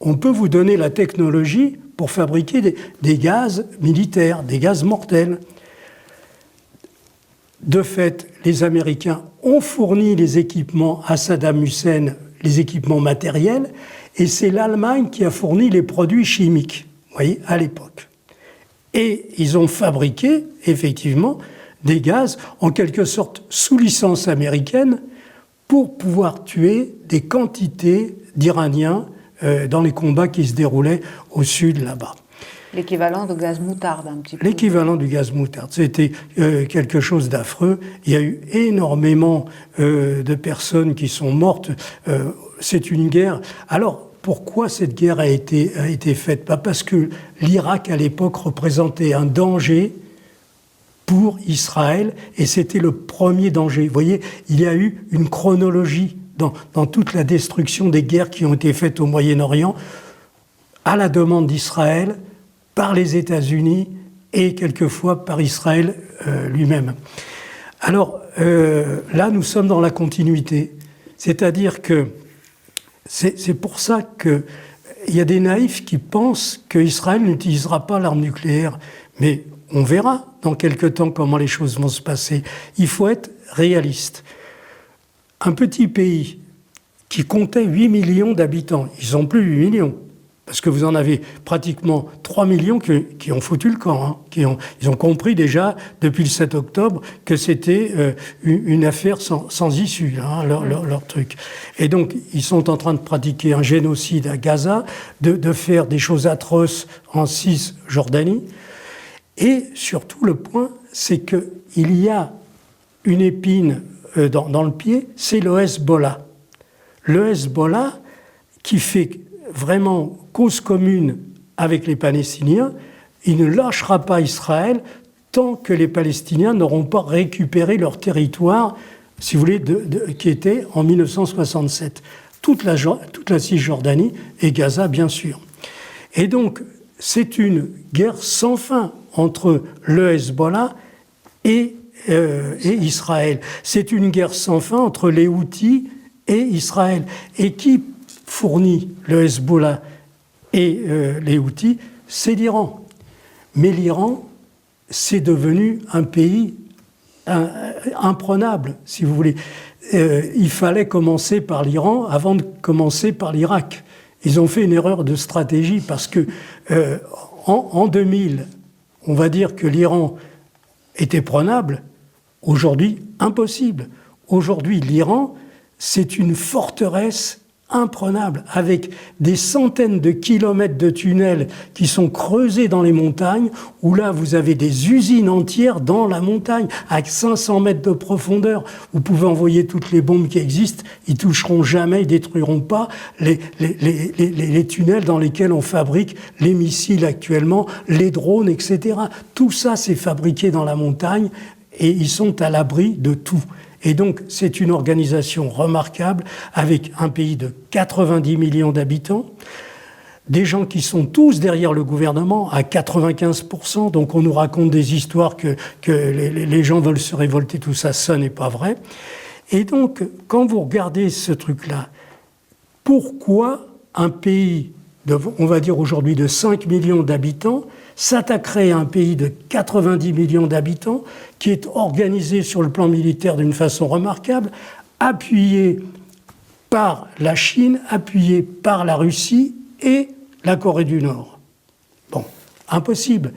on peut vous donner la technologie pour fabriquer des gaz militaires, des gaz mortels. De fait, les Américains ont fourni les équipements à Saddam Hussein, les équipements matériels, et c'est l'Allemagne qui a fourni les produits chimiques, vous voyez, à l'époque. Et ils ont fabriqué, effectivement, des gaz, en quelque sorte sous licence américaine, pour pouvoir tuer des quantités d'Iraniens dans les combats qui se déroulaient au sud, là-bas. L'équivalent de gaz moutarde, un petit peu. L'équivalent du gaz moutarde. C'était quelque chose d'affreux. Il y a eu énormément de personnes qui sont mortes. C'est une guerre. Alors, pourquoi cette guerre a été faite? Pas parce que l'Irak, à l'époque, représentait un danger pour Israël, et c'était le premier danger. Vous voyez, il y a eu une chronologie dans toute la destruction des guerres qui ont été faites au Moyen-Orient, à la demande d'Israël, par les États-Unis et quelquefois par Israël lui-même. Alors là, nous sommes dans la continuité. C'est-à-dire que c'est pour ça qu'il y a des naïfs qui pensent qu'Israël n'utilisera pas l'arme nucléaire. Mais on verra dans quelque temps comment les choses vont se passer. Il faut être réaliste. Un petit pays qui comptait 8 millions d'habitants, ils n'ont plus 8 millions, parce que vous en avez pratiquement 3 millions qui ont foutu le camp. Hein, ils ont compris déjà, depuis le 7 octobre, que c'était une affaire sans issue, hein, leur truc. Et donc, ils sont en train de pratiquer un génocide à Gaza, de faire des choses atroces en Cisjordanie. Et surtout, le point, c'est qu'il y a une épine dans le pied, c'est le Hezbollah. Le Hezbollah qui fait vraiment cause commune avec les Palestiniens, il ne lâchera pas Israël tant que les Palestiniens n'auront pas récupéré leur territoire, si vous voulez, qui était en 1967. Toute la Cisjordanie et Gaza, bien sûr. Et donc, c'est une guerre sans fin entre le Hezbollah et Israël. C'est une guerre sans fin entre les Houthis et Israël. Et qui fournit le Hezbollah et les Houthis? C'est l'Iran. Mais l'Iran, c'est devenu un pays imprenable, si vous voulez. Il fallait commencer par l'Iran avant de commencer par l'Irak. Ils ont fait une erreur de stratégie parce que en 2000, on va dire que l'Iran était prenable. Aujourd'hui, impossible. Aujourd'hui, l'Iran, c'est une forteresse imprenable, avec des centaines de kilomètres de tunnels qui sont creusés dans les montagnes, où là, vous avez des usines entières dans la montagne, avec 500 mètres de profondeur. Vous pouvez envoyer toutes les bombes qui existent, ils toucheront jamais, ils détruiront pas les tunnels dans lesquels on fabrique les missiles actuellement, les drones, etc. Tout ça, c'est fabriqué dans la montagne, et ils sont à l'abri de tout. Et donc, c'est une organisation remarquable, avec un pays de 90 millions d'habitants, des gens qui sont tous derrière le gouvernement, à 95%, donc on nous raconte des histoires que les gens veulent se révolter, tout ça, ça n'est pas vrai. Et donc, quand vous regardez ce truc-là, pourquoi un pays, on va dire aujourd'hui de 5 millions d'habitants, s'attaquerait à un pays de 90 millions d'habitants, qui est organisé sur le plan militaire d'une façon remarquable, appuyé par la Chine, appuyé par la Russie et la Corée du Nord. Bon, impossible.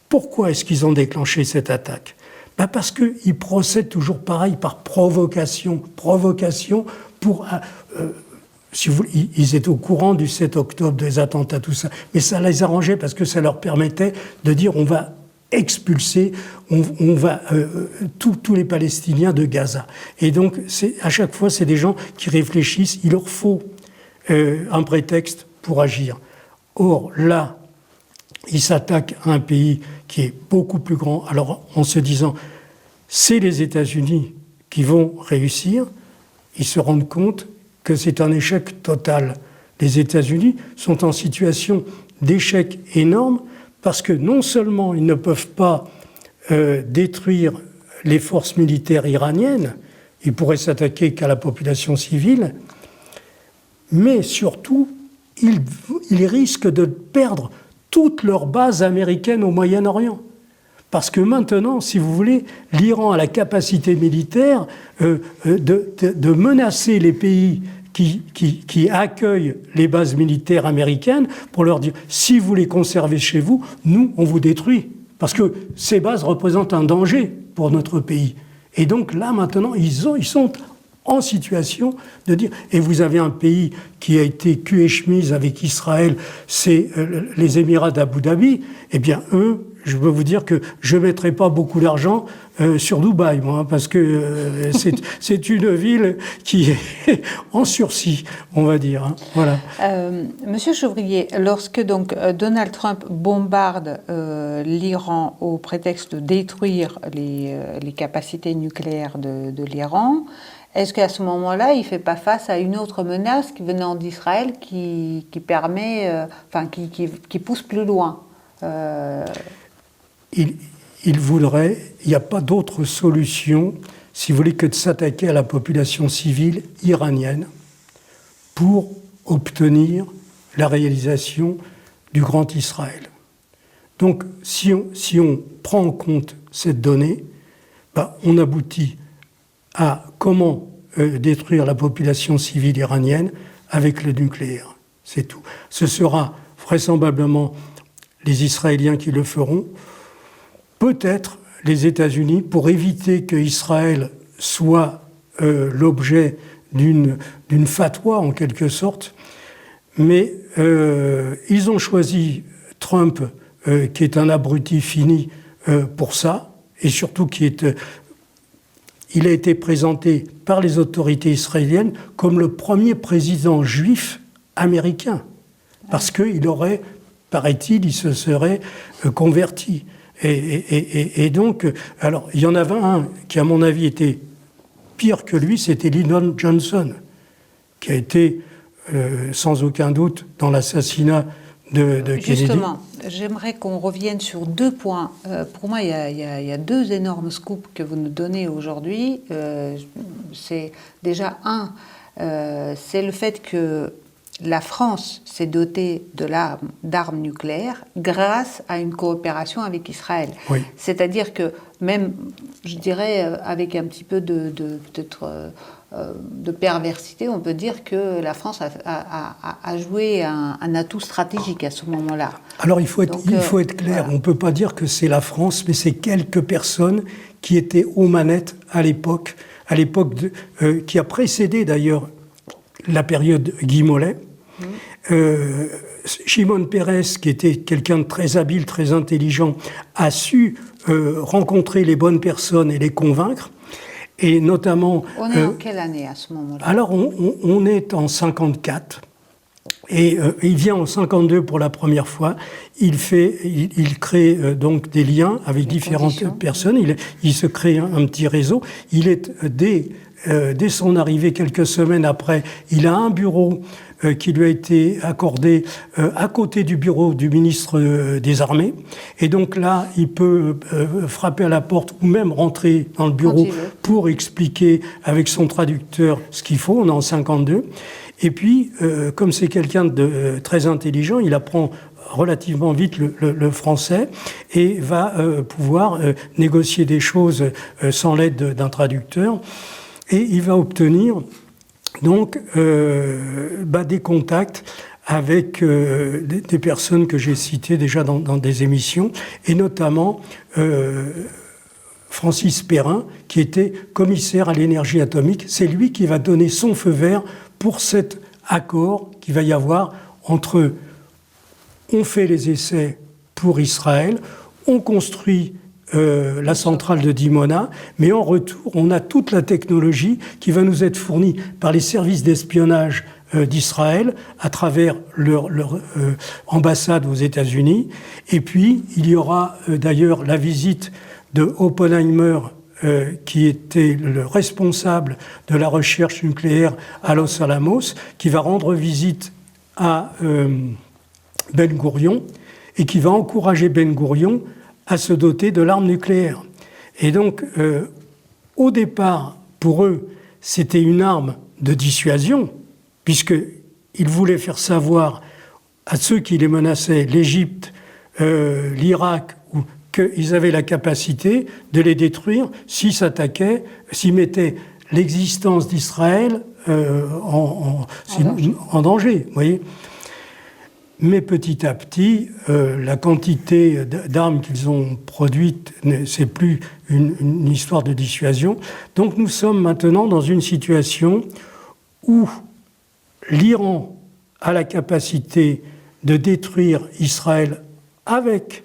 Pourquoi est-ce qu'ils ont déclenché cette attaque ? Parce qu'ils procèdent toujours pareil, par provocation. Provocation pour... si vous, ils étaient au courant du 7 octobre, des attentats, tout ça. Mais ça les arrangeait parce que ça leur permettait de dire on va expulser tous les Palestiniens de Gaza. Et donc, à chaque fois, c'est des gens qui réfléchissent. Il leur faut un prétexte pour agir. Or, là, ils s'attaquent à un pays qui est beaucoup plus grand. Alors, en se disant, c'est les États-Unis qui vont réussir, ils se rendent compte que c'est un échec total. Les États-Unis sont en situation d'échec énorme parce que non seulement ils ne peuvent pas détruire les forces militaires iraniennes, ils pourraient s'attaquer qu'à la population civile, mais surtout, ils risquent de perdre toutes leurs bases américaines au Moyen-Orient. Parce que maintenant, si vous voulez, l'Iran a la capacité militaire de menacer les pays qui accueillent les bases militaires américaines pour leur dire « si vous les conservez chez vous, nous, on vous détruit ». Parce que ces bases représentent un danger pour notre pays. Et donc là, maintenant, ils sont en situation de dire « et vous avez un pays qui a été cul et chemise avec Israël, c'est les Émirats d'Abu Dhabi, eh bien eux, je peux vous dire que je ne mettrai pas beaucoup d'argent sur Dubaï, moi, parce que c'est une ville qui est en sursis, on va dire. Hein. Voilà. Monsieur Chevrier, lorsque donc Donald Trump bombarde l'Iran au prétexte de détruire les capacités nucléaires de l'Iran, est-ce qu'à ce moment-là, il ne fait pas face à une autre menace venant d'Israël qui permet, qui pousse plus loin Il voudrait, il n'y a pas d'autre solution, si vous voulez, que de s'attaquer à la population civile iranienne pour obtenir la réalisation du Grand Israël. Donc, si on prend en compte cette donnée, on aboutit à comment détruire la population civile iranienne avec le nucléaire. C'est tout. Ce sera vraisemblablement les Israéliens qui le feront, peut-être les États-Unis, pour éviter qu'Israël soit l'objet d'une fatwa, en quelque sorte. Mais ils ont choisi Trump, qui est un abruti fini, pour ça, et surtout il a été présenté par les autorités israéliennes comme le premier président juif américain, parce qu'il aurait, paraît-il, il se serait converti. Et donc, alors, il y en avait un qui, à mon avis, était pire que lui, c'était Lyndon Johnson, qui a été, sans aucun doute, dans l'assassinat de Kennedy. Justement, j'aimerais qu'on revienne sur deux points. Pour moi, il y a deux énormes scoops que vous nous donnez aujourd'hui. C'est déjà c'est le fait que la France s'est dotée d'armes nucléaires grâce à une coopération avec Israël. Oui. C'est-à-dire que même, je dirais, avec un petit peu de peut-être de perversité, on peut dire que la France a joué un atout stratégique à ce moment-là. Alors il faut être clair, on ne peut pas dire que c'est la France, mais c'est quelques personnes qui étaient aux manettes à l'époque qui a précédé d'ailleurs la période Guy Mollet. Shimon Peres, qui était quelqu'un de très habile, très intelligent, a su rencontrer les bonnes personnes et les convaincre. Et notamment... On est en quelle année à ce moment-là? Alors, on est en 54. Et il vient en 52 pour la première fois. Il crée donc des liens avec différentes personnes. Il se crée un petit réseau. Il est, dès son arrivée, quelques semaines après, il a un bureau qui lui a été accordé à côté du bureau du ministre des Armées. Et donc là, il peut frapper à la porte ou même rentrer dans le bureau pour expliquer avec son traducteur ce qu'il faut. On est en 52. Et puis, comme c'est quelqu'un de très intelligent, il apprend relativement vite le français et va pouvoir négocier des choses sans l'aide d'un traducteur. Et il va obtenir donc des contacts avec des personnes que j'ai citées déjà dans des émissions, et notamment Francis Perrin, qui était commissaire à l'énergie atomique. C'est lui qui va donner son feu vert pour cet accord qu'il va y avoir entre on fait les essais pour Israël, on construit la centrale de Dimona, mais en retour, on a toute la technologie qui va nous être fournie par les services d'espionnage d'Israël à travers leur ambassade aux États-Unis. Et puis, il y aura d'ailleurs la visite de Oppenheimer, qui était le responsable de la recherche nucléaire à Los Alamos, qui va rendre visite à Ben Gourion et qui va encourager Ben Gourion à se doter de l'arme nucléaire. Et donc, au départ, pour eux, c'était une arme de dissuasion, puisqu'ils voulaient faire savoir à ceux qui les menaçaient, l'Égypte, l'Irak, qu'ils avaient la capacité de les détruire s'ils s'attaquaient, s'ils mettaient l'existence d'Israël en danger. Vous voyez ? Mais petit à petit, la quantité d'armes qu'ils ont produites, c'est plus une histoire de dissuasion. Donc nous sommes maintenant dans une situation où l'Iran a la capacité de détruire Israël avec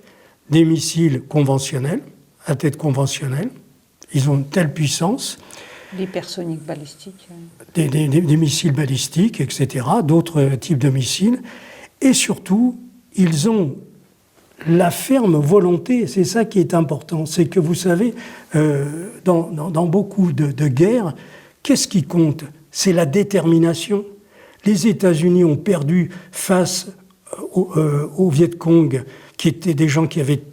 des missiles conventionnels, à tête conventionnelle. Ils ont une telle puissance. L'hypersonique balistique. Des missiles balistiques, etc., d'autres types de missiles. Et surtout, ils ont la ferme volonté, c'est ça qui est important, c'est que vous savez, dans beaucoup de guerres, qu'est-ce qui compte? C'est la détermination. Les États-Unis ont perdu face aux Viet Cong, qui étaient des gens qui avaient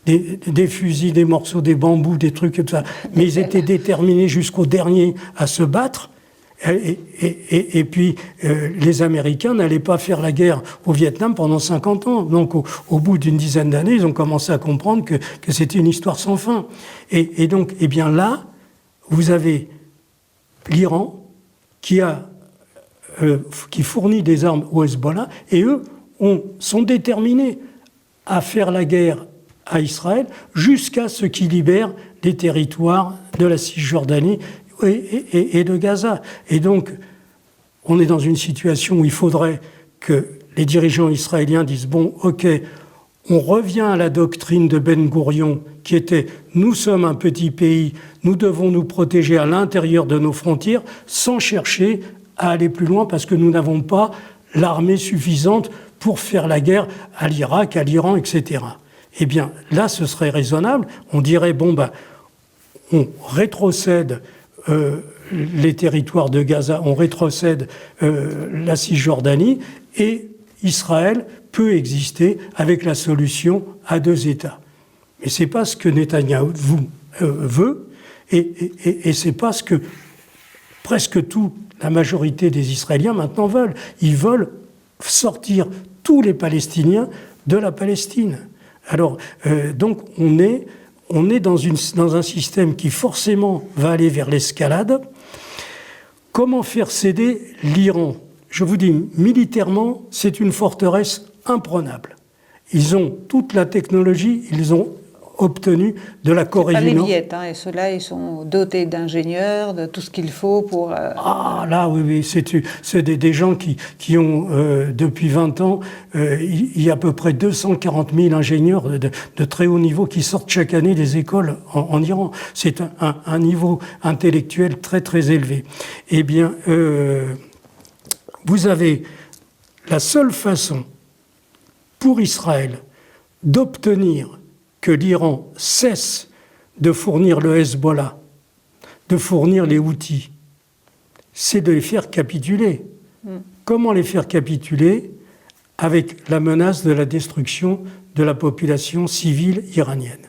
des fusils, des morceaux, des bambous, des trucs comme ça, mais ils étaient déterminés jusqu'au dernier à se battre. Et puis, les Américains n'allaient pas faire la guerre au Vietnam pendant 50 ans. Donc, au bout d'une dizaine d'années, ils ont commencé à comprendre que c'était une histoire sans fin. Et donc, eh bien là, vous avez l'Iran qui fournit des armes au Hezbollah, et eux sont déterminés à faire la guerre à Israël jusqu'à ce qu'ils libèrent les territoires de la Cisjordanie et de Gaza. Et donc, on est dans une situation où il faudrait que les dirigeants israéliens disent « Bon, ok, on revient à la doctrine de Ben Gourion, qui était « Nous sommes un petit pays, nous devons nous protéger à l'intérieur de nos frontières, sans chercher à aller plus loin, parce que nous n'avons pas l'armée suffisante pour faire la guerre à l'Irak, à l'Iran, etc. » Eh bien, là, ce serait raisonnable. On dirait « Bon, on rétrocède les territoires de Gaza, on rétrocède la Cisjordanie, et Israël peut exister avec la solution à deux États. Mais ce n'est pas ce que Netanyahou veut, et ce n'est pas ce que presque la majorité des Israéliens maintenant veulent. Ils veulent sortir tous les Palestiniens de la Palestine. Alors, donc, on est dans un système qui forcément va aller vers l'escalade. Comment faire céder l'Iran? Je vous dis, militairement, c'est une forteresse imprenable. Ils ont toute la technologie, ils ont obtenu de la Corée du Nord. Pas les Viettes, et ceux-là, ils sont dotés d'ingénieurs, de tout ce qu'il faut pour... Ah là, oui, c'est des gens qui ont, depuis 20 ans, il y a à peu près 240 000 ingénieurs de très haut niveau qui sortent chaque année des écoles en Iran. C'est un niveau intellectuel très, très élevé. Eh bien, vous avez la seule façon pour Israël d'obtenir que l'Iran cesse de fournir le Hezbollah, de fournir les Houthis, c'est de les faire capituler. Comment les faire capituler? Avec la menace de la destruction de la population civile iranienne.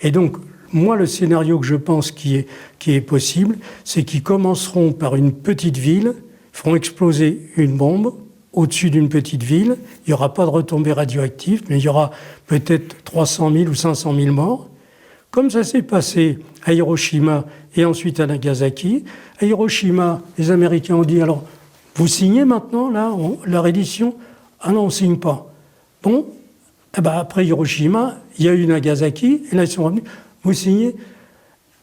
Et donc, moi, le scénario que je pense qui est possible, c'est qu'ils commenceront par une petite ville, feront exploser une bombe au-dessus d'une petite ville. Il n'y aura pas de retombées radioactives, mais il y aura peut-être 300 000 ou 500 000 morts. Comme ça s'est passé à Hiroshima et ensuite à Nagasaki. À Hiroshima, les Américains ont dit, alors, vous signez maintenant, là, la reddition? Ah non, on ne signe pas. Bon, eh ben, après Hiroshima, il y a eu Nagasaki, et là, ils sont revenus, vous signez?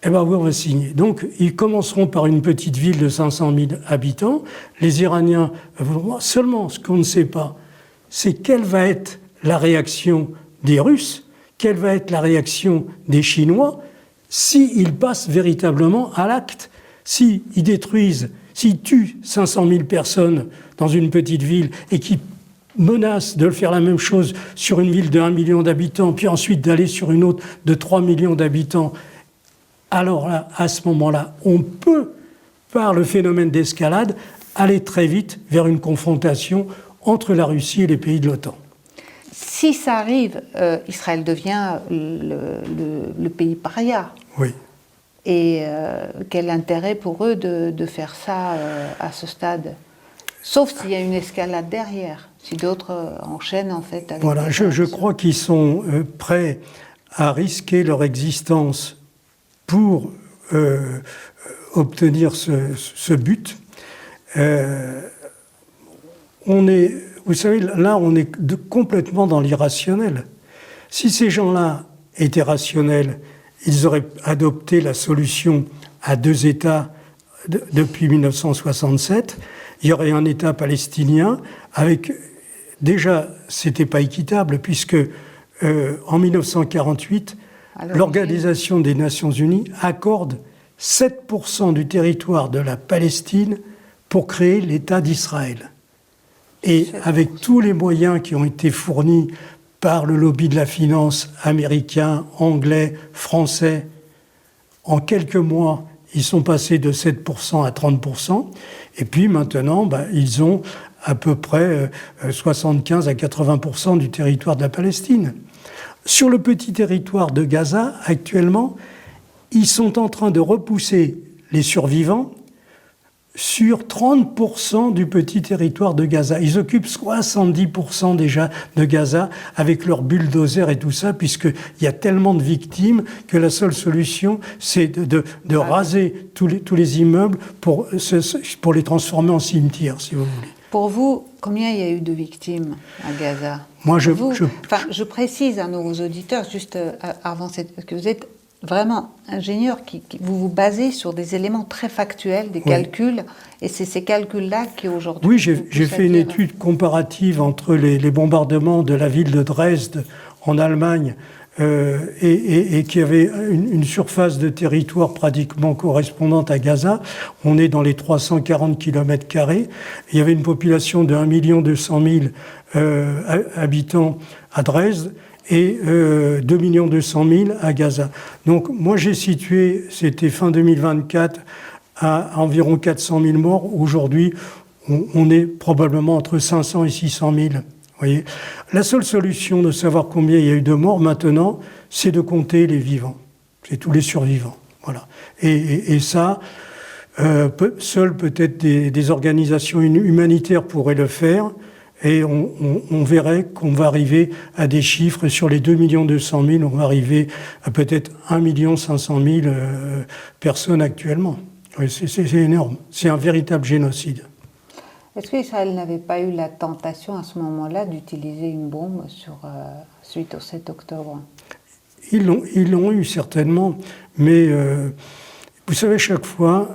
Eh bien oui, on va signer. Donc, ils commenceront par une petite ville de 500 000 habitants. Les Iraniens vont voir. Seulement, ce qu'on ne sait pas, c'est quelle va être la réaction des Russes, quelle va être la réaction des Chinois, s'ils passent véritablement à l'acte, s'ils détruisent, s'ils tuent 500 000 personnes dans une petite ville et qui menacent de faire la même chose sur une ville de 1 million d'habitants, puis ensuite d'aller sur une autre de 3 millions d'habitants. Alors là, à ce moment-là, on peut, par le phénomène d'escalade, aller très vite vers une confrontation entre la Russie et les pays de l'OTAN. Si ça arrive, Israël devient le pays paria. Oui. Et quel intérêt pour eux de faire ça à ce stade? Sauf s'il y a une escalade derrière, si d'autres enchaînent en fait. Avec voilà, je crois qu'ils sont prêts à risquer leur existence pour obtenir ce but. Vous savez, là, on est complètement dans l'irrationnel. Si ces gens-là étaient rationnels, ils auraient adopté la solution à 2 États depuis 1967. Il y aurait un État palestinien avec... Déjà, c'était pas équitable puisque en 1948, l'Organisation des Nations Unies accorde 7% du territoire de la Palestine pour créer l'État d'Israël. Et avec tous les moyens qui ont été fournis par le lobby de la finance américain, anglais, français, en quelques mois, ils sont passés de 7% à 30%. Et puis maintenant, ils ont à peu près 75 à 80% du territoire de la Palestine. Sur le petit territoire de Gaza, actuellement, ils sont en train de repousser les survivants sur 30% du petit territoire de Gaza. Ils occupent 70% déjà de Gaza avec leurs bulldozers et tout ça, puisqu'il y a tellement de victimes que la seule solution, c'est de raser tous les immeubles pour les transformer en cimetières, si vous voulez. Pour vous, combien il y a eu de victimes à Gaza? Moi, je précise à nos auditeurs, juste avant que vous êtes vraiment ingénieur, vous vous basez sur des éléments très factuels, des calculs, et c'est ces calculs-là qui aujourd'hui... Oui, j'ai fait une étude comparative entre les bombardements de la ville de Dresde en Allemagne et qui avait une surface de territoire pratiquement correspondante à Gaza. On est dans les 340 km². Il y avait une population de 1 200 000 habitants à Dresde et 2 200 000 à Gaza. Donc moi j'ai situé, c'était fin 2024, à environ 400 000 morts. Aujourd'hui, on est probablement entre 500 et 600 000. Voyez, la seule solution de savoir combien il y a eu de morts maintenant, c'est de compter les vivants. C'est tous les survivants. Voilà. Et ça, seules peut-être des organisations humanitaires pourraient le faire. Et on verrait qu'on va arriver à des chiffres, sur les 2 200 000, on va arriver à peut-être 1 500 000 personnes actuellement. Oui, c'est énorme. C'est un véritable génocide. Est-ce qu'Israël n'avait pas eu la tentation à ce moment-là d'utiliser une bombe suite au 7 octobre? Ils l'ont eu certainement, mais vous savez, chaque fois,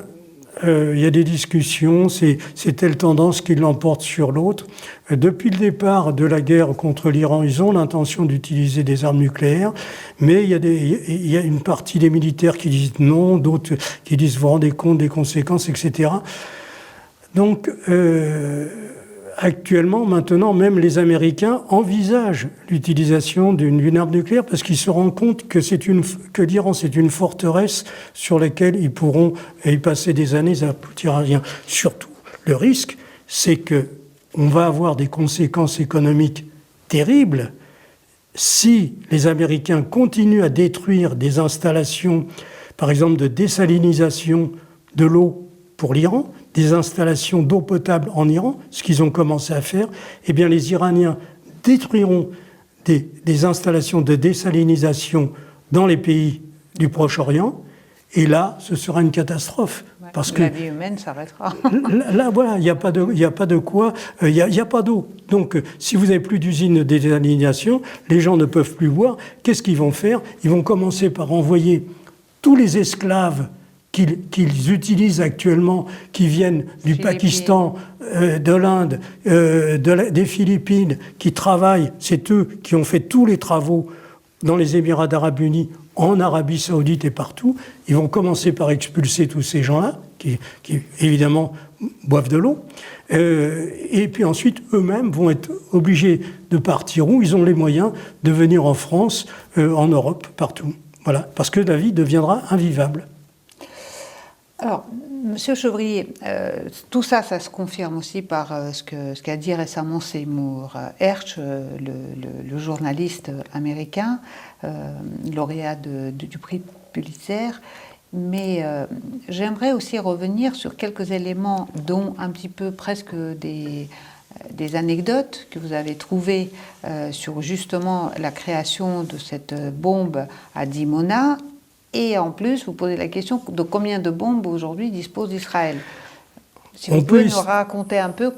il y a des discussions, c'est telle tendance qui l'emporte sur l'autre. Depuis le départ de la guerre contre l'Iran, ils ont l'intention d'utiliser des armes nucléaires, mais il y a une partie des militaires qui disent non, d'autres qui disent vous vous rendez compte des conséquences, etc. Donc, actuellement, maintenant, même les Américains envisagent l'utilisation d'une arme nucléaire parce qu'ils se rendent compte que l'Iran, c'est une forteresse sur laquelle ils pourront y passer des années, ça n'aboutira à rien. Surtout, le risque, c'est qu'on va avoir des conséquences économiques terribles si les Américains continuent à détruire des installations, par exemple de désalinisation de l'eau pour l'Iran, des installations d'eau potable en Iran, ce qu'ils ont commencé à faire, eh bien les Iraniens détruiront des installations de désalinisation dans les pays du Proche-Orient, et là, ce sera une catastrophe. Ouais, parce que la vie humaine s'arrêtera. Là, voilà, il n'y a pas de quoi, il n'y a pas d'eau. Donc, si vous n'avez plus d'usine de désalinisation, les gens ne peuvent plus boire. Qu'est-ce qu'ils vont faire? Ils vont commencer par envoyer tous les esclaves qu'ils utilisent actuellement, qui viennent du Pakistan, de l'Inde, des Philippines, qui travaillent, c'est eux qui ont fait tous les travaux dans les Émirats arabes unis, en Arabie saoudite et partout. Ils vont commencer par expulser tous ces gens-là, qui évidemment boivent de l'eau, et puis ensuite eux-mêmes vont être obligés de partir où ils ont les moyens de venir en France, en Europe, partout. Voilà, parce que la vie deviendra invivable. Alors, Monsieur Chevrier, tout ça, ça se confirme aussi par ce qu'a dit récemment Seymour Hersh, le journaliste américain, lauréat du prix Pulitzer. Mais j'aimerais aussi revenir sur quelques éléments, dont un petit peu presque des anecdotes que vous avez trouvées sur justement la création de cette bombe à Dimona. Et en plus, vous posez la question de combien de bombes aujourd'hui dispose Israël. Si vous pouvez nous raconter un peu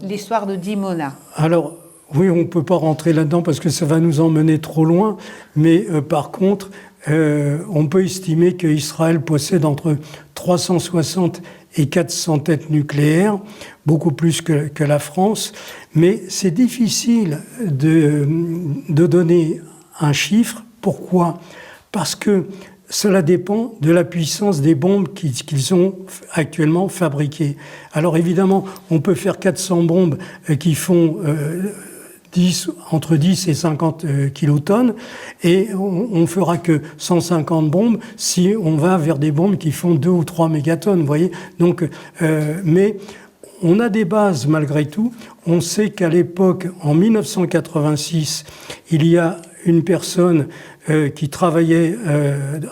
l'histoire de Dimona. Alors, oui, on ne peut pas rentrer là-dedans parce que ça va nous emmener trop loin, mais par contre, on peut estimer qu'Israël possède entre 360 et 400 têtes nucléaires, beaucoup plus que la France, mais c'est difficile de donner un chiffre. Pourquoi? Parce que cela dépend de la puissance des bombes qu'ils ont actuellement fabriquées. Alors évidemment, on peut faire 400 bombes qui font entre 10 et 50 kilotonnes, et on ne fera que 150 bombes si on va vers des bombes qui font 2 ou 3 mégatonnes, vous voyez. Donc, mais on a des bases malgré tout. On sait qu'à l'époque, en 1986, il y a une personne qui travaillait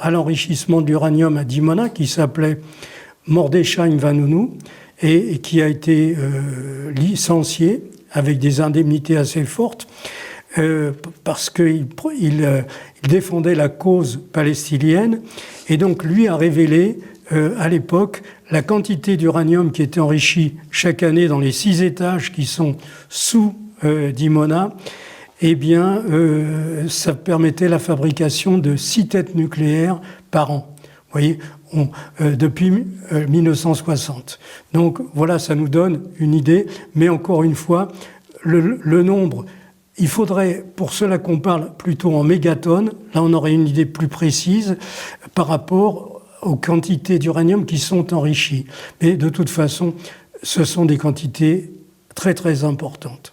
à l'enrichissement d'uranium à Dimona, qui s'appelait Mordechai Vanunu, et qui a été licencié avec des indemnités assez fortes, parce qu'il défendait la cause palestinienne, et donc lui a révélé à l'époque la quantité d'uranium qui était enrichi chaque année dans les 6 étages qui sont sous Dimona. Eh bien, ça permettait la fabrication de 6 têtes nucléaires par an. Vous voyez, depuis 1960. Donc voilà, ça nous donne une idée. Mais encore une fois, le nombre, il faudrait, pour cela qu'on parle plutôt en mégatonnes, là on aurait une idée plus précise par rapport aux quantités d'uranium qui sont enrichies. Mais de toute façon, ce sont des quantités très très importantes.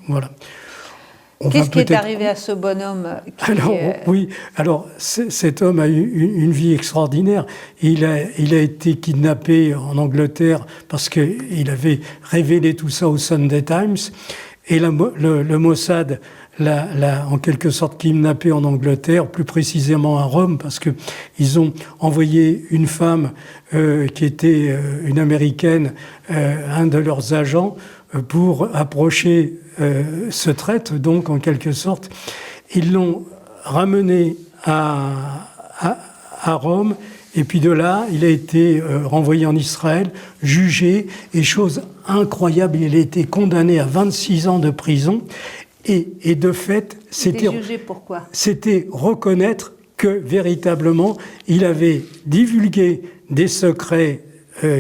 Voilà. Qu'est-ce qui est arrivé à ce bonhomme Oui, alors cet homme a eu une vie extraordinaire. Il a été kidnappé en Angleterre parce qu'il avait révélé tout ça au Sunday Times. Et le Mossad l'a en quelque sorte kidnappé en Angleterre, plus précisément à Rome, parce qu'ils ont envoyé une femme qui était une Américaine, un de leurs agents, pour approcher ce traître, donc en quelque sorte. Ils l'ont ramené à Rome, Et puis de là, il a été renvoyé en Israël, jugé, et chose incroyable, il a été condamné à 26 ans de prison. Et de fait, c'était jugé pourquoi ? C'était reconnaître que véritablement, il avait divulgué des secrets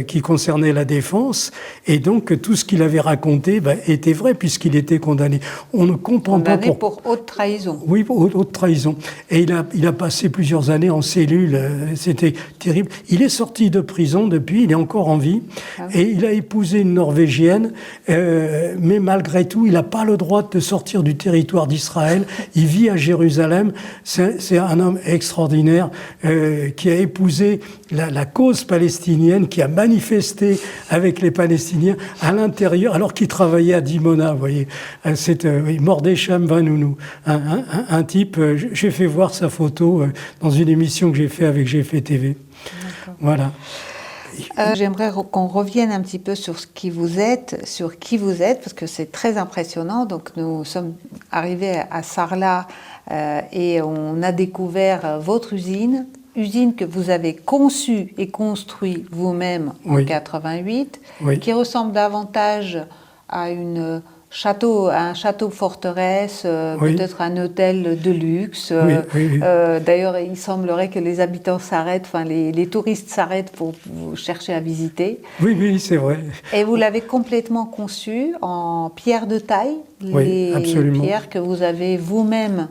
qui concernaient la défense, et donc que tout ce qu'il avait raconté était vrai puisqu'il était condamné. On ne comprend pas pour haute trahison. Oui, pour haute trahison. Et il a passé plusieurs années en cellule, c'était terrible. Il est sorti de prison depuis, il est encore en vie, et il a épousé une Norvégienne, mais malgré tout, il n'a pas le droit de sortir du territoire d'Israël. Il vit à Jérusalem. C'est un homme extraordinaire qui a épousé la cause palestinienne, qui a manifesté avec les Palestiniens à l'intérieur, alors qu'il travaillait à Dimona, vous voyez. C'est Mordechai Vanunu, un type, j'ai fait voir sa photo dans une émission que j'ai fait avec GFTV. Voilà. J'aimerais qu'on revienne un petit peu sur qui vous êtes, parce que c'est très impressionnant. Donc nous sommes arrivés à Sarlat et on a découvert votre usine que vous avez conçue et construite vous-même en 88, qui ressemble davantage à un château forteresse, peut-être un hôtel de luxe. D'ailleurs, il semblerait que les habitants s'arrêtent, les touristes s'arrêtent pour vous chercher à visiter. Oui, c'est vrai. Et vous l'avez complètement conçu en pierre de taille, les pierres que vous avez vous-même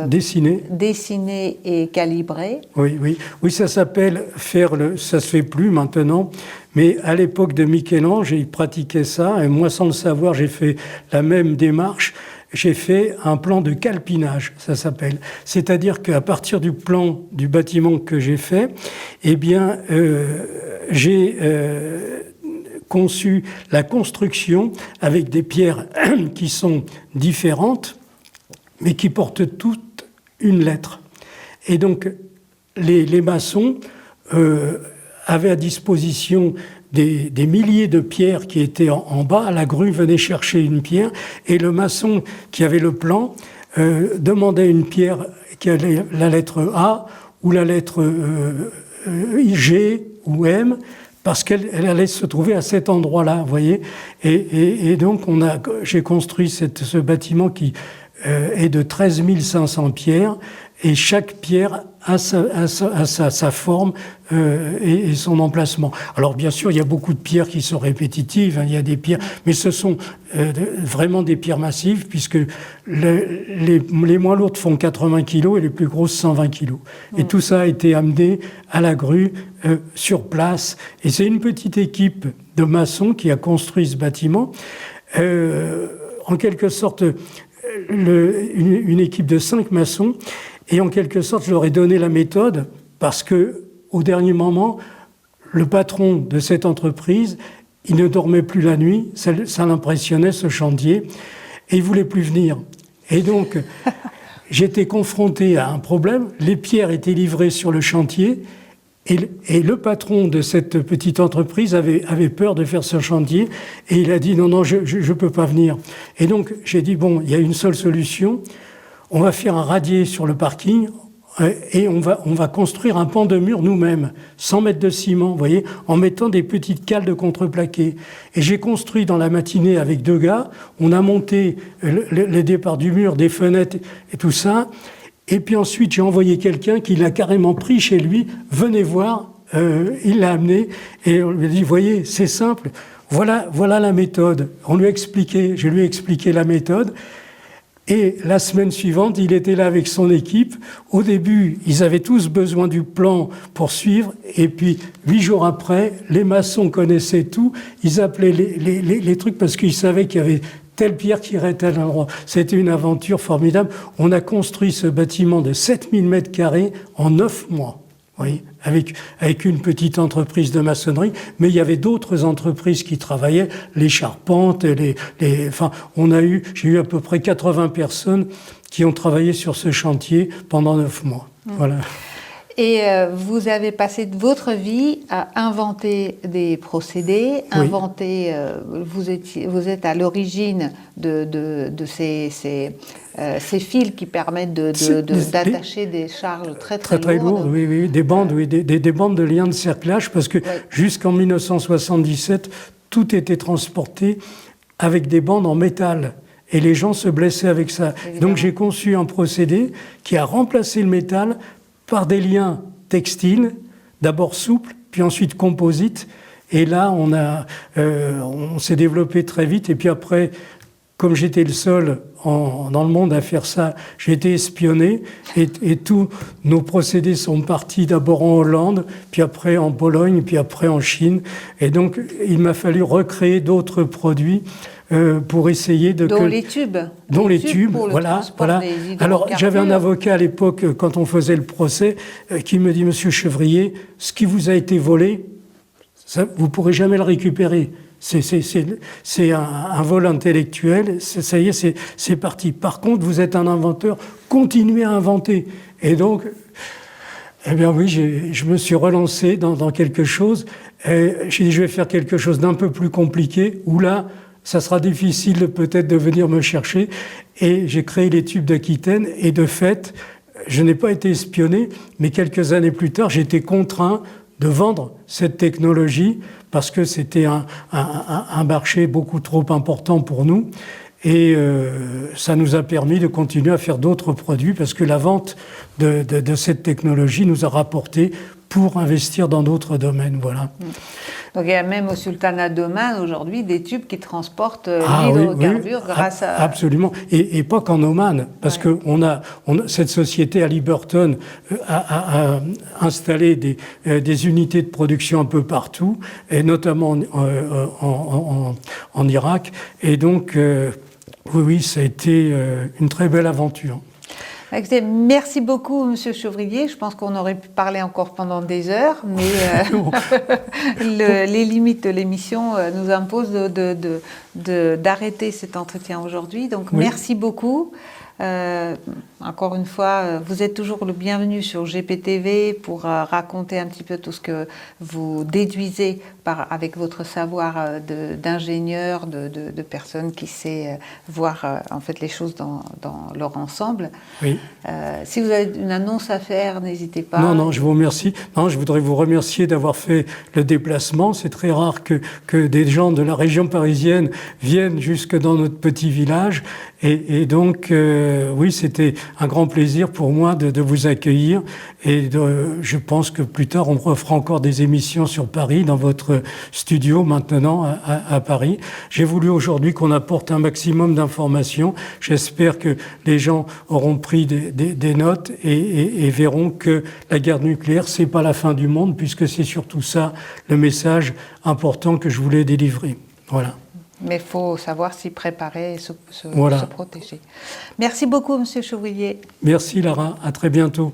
dessiné et calibré. Oui, ça s'appelle ça se fait plus maintenant, mais à l'époque de Michel-Ange, il pratiquait ça, et moi, sans le savoir, j'ai fait la même démarche. J'ai fait un plan de calpinage, ça s'appelle. C'est-à-dire qu'à partir du plan du bâtiment que j'ai fait, j'ai conçu la construction avec des pierres qui sont différentes, mais qui portent toutes une lettre. Et donc, les maçons avaient à disposition des milliers de pierres qui étaient en bas. La grue venait chercher une pierre, et le maçon qui avait le plan demandait une pierre qui avait la lettre A ou la lettre G ou M, parce qu'elle allait se trouver à cet endroit-là, vous voyez. Et donc, j'ai construit ce bâtiment qui est de 13 500 pierres, et chaque pierre a sa forme et son emplacement. Alors bien sûr, il y a beaucoup de pierres qui sont répétitives, il y a des pierres, mais ce sont vraiment des pierres massives, puisque les moins lourdes font 80 kg et les plus grosses 120 kg. Et tout ça a été amené à la grue sur place. Et c'est une petite équipe de maçons qui a construit ce bâtiment. En quelque sorte, une équipe de 5 maçons, et en quelque sorte, je leur ai donné la méthode, parce que au dernier moment, le patron de cette entreprise, il ne dormait plus la nuit, ça l'impressionnait, ce chantier, et il voulait plus venir. Et donc, j'étais confronté à un problème. Les pierres étaient livrées sur le chantier, et le patron de cette petite entreprise avait peur de faire ce chantier, et il a dit non, je ne peux pas venir. Et donc j'ai dit bon, il y a une seule solution, on va faire un radier sur le parking, et on va construire un pan de mur nous-mêmes, 100 mètres de ciment, vous voyez, en mettant des petites cales de contreplaqué. Et j'ai construit dans la matinée avec 2 gars, on a monté le départ du mur, des fenêtres et tout ça. Et puis ensuite, j'ai envoyé quelqu'un qui l'a carrément pris chez lui. Venez voir, il l'a amené, et on lui a dit, voyez, c'est simple, voilà la méthode. Je lui ai expliqué la méthode. Et la semaine suivante, il était là avec son équipe. Au début, ils avaient tous besoin du plan pour suivre. Et puis, 8 jours après, les maçons connaissaient tout. Ils appelaient les trucs parce qu'ils savaient qu'il y avait telle pierre qui irait à tel endroit. C'était une aventure formidable. On a construit ce bâtiment de 7000 mètres carrés en 9 mois. Oui, avec une petite entreprise de maçonnerie, mais il y avait d'autres entreprises qui travaillaient, les charpentes, j'ai eu à peu près 80 personnes qui ont travaillé sur ce chantier pendant 9 mois. Voilà. Et vous avez passé votre vie à inventer des procédés, vous êtes à l'origine de ces fils qui permettent d'attacher des charges très lourdes. Oui, des bandes, des bandes de liens de cerclage, parce que jusqu'en 1977, tout était transporté avec des bandes en métal. Et les gens se blessaient avec ça. Évidemment. Donc j'ai conçu un procédé qui a remplacé le métal par des liens textiles, d'abord souples, puis ensuite composites. Et là, on s'est développé très vite. Et puis après, comme j'étais le seul dans le monde à faire ça, j'ai été espionné. Et tous nos procédés sont partis d'abord en Hollande, puis après en Pologne, puis après en Chine. Et donc, il m'a fallu recréer d'autres produits pour essayer de... Dont les tubes. Dont les tubes, voilà. Alors, j'avais un avocat à l'époque, quand on faisait le procès, qui me dit, Monsieur Chevrier, ce qui vous a été volé, ça, vous ne pourrez jamais le récupérer. C'est un vol intellectuel, ça y est, c'est parti. Par contre, vous êtes un inventeur, continuez à inventer. Et donc, eh bien oui, je me suis relancé dans quelque chose. J'ai dit, je vais faire quelque chose d'un peu plus compliqué, où là, ça sera difficile peut-être de venir me chercher. Et j'ai créé les tubes d'Aquitaine. Et de fait, je n'ai pas été espionné, mais quelques années plus tard, j'ai été contraint de vendre cette technologie parce que c'était un marché beaucoup trop important pour nous. Et ça nous a permis de continuer à faire d'autres produits parce que la vente de cette technologie nous a rapporté pour investir dans d'autres domaines. Voilà. Donc il y a même au Sultanat d'Oman aujourd'hui des tubes qui transportent l'hydrocarbure grâce à... Absolument. Et pas qu'en Oman, parce que cette société Halliburton a installé des unités de production un peu partout, et notamment en Irak. Et donc, oui, ça a été une très belle aventure. Écoutez, merci beaucoup, Monsieur Chevrier. Je pense qu'on aurait pu parler encore pendant des heures, mais les limites de l'émission nous imposent d'arrêter cet entretien aujourd'hui. Donc, merci beaucoup. Encore une fois, vous êtes toujours le bienvenu sur GPTV pour raconter un petit peu tout ce que vous déduisez avec votre savoir d'ingénieur, de personne qui sait voir en fait les choses dans leur ensemble. Oui. Si vous avez une annonce à faire, n'hésitez pas. Non, je vous remercie. Non, je voudrais vous remercier d'avoir fait le déplacement. C'est très rare que des gens de la région parisienne viennent jusque dans notre petit village. Et donc, oui, c'était un grand plaisir pour moi de vous accueillir. Et je pense que plus tard, on refera encore des émissions sur Paris, dans votre studio maintenant à Paris. J'ai voulu aujourd'hui qu'on apporte un maximum d'informations. J'espère que les gens auront pris des notes et verront que la guerre nucléaire, c'est pas la fin du monde, puisque c'est surtout ça le message important que je voulais délivrer. Voilà. Mais il faut savoir s'y préparer et se voilà. protéger. Merci beaucoup, Monsieur Chevrier. Merci, Lara. À très bientôt.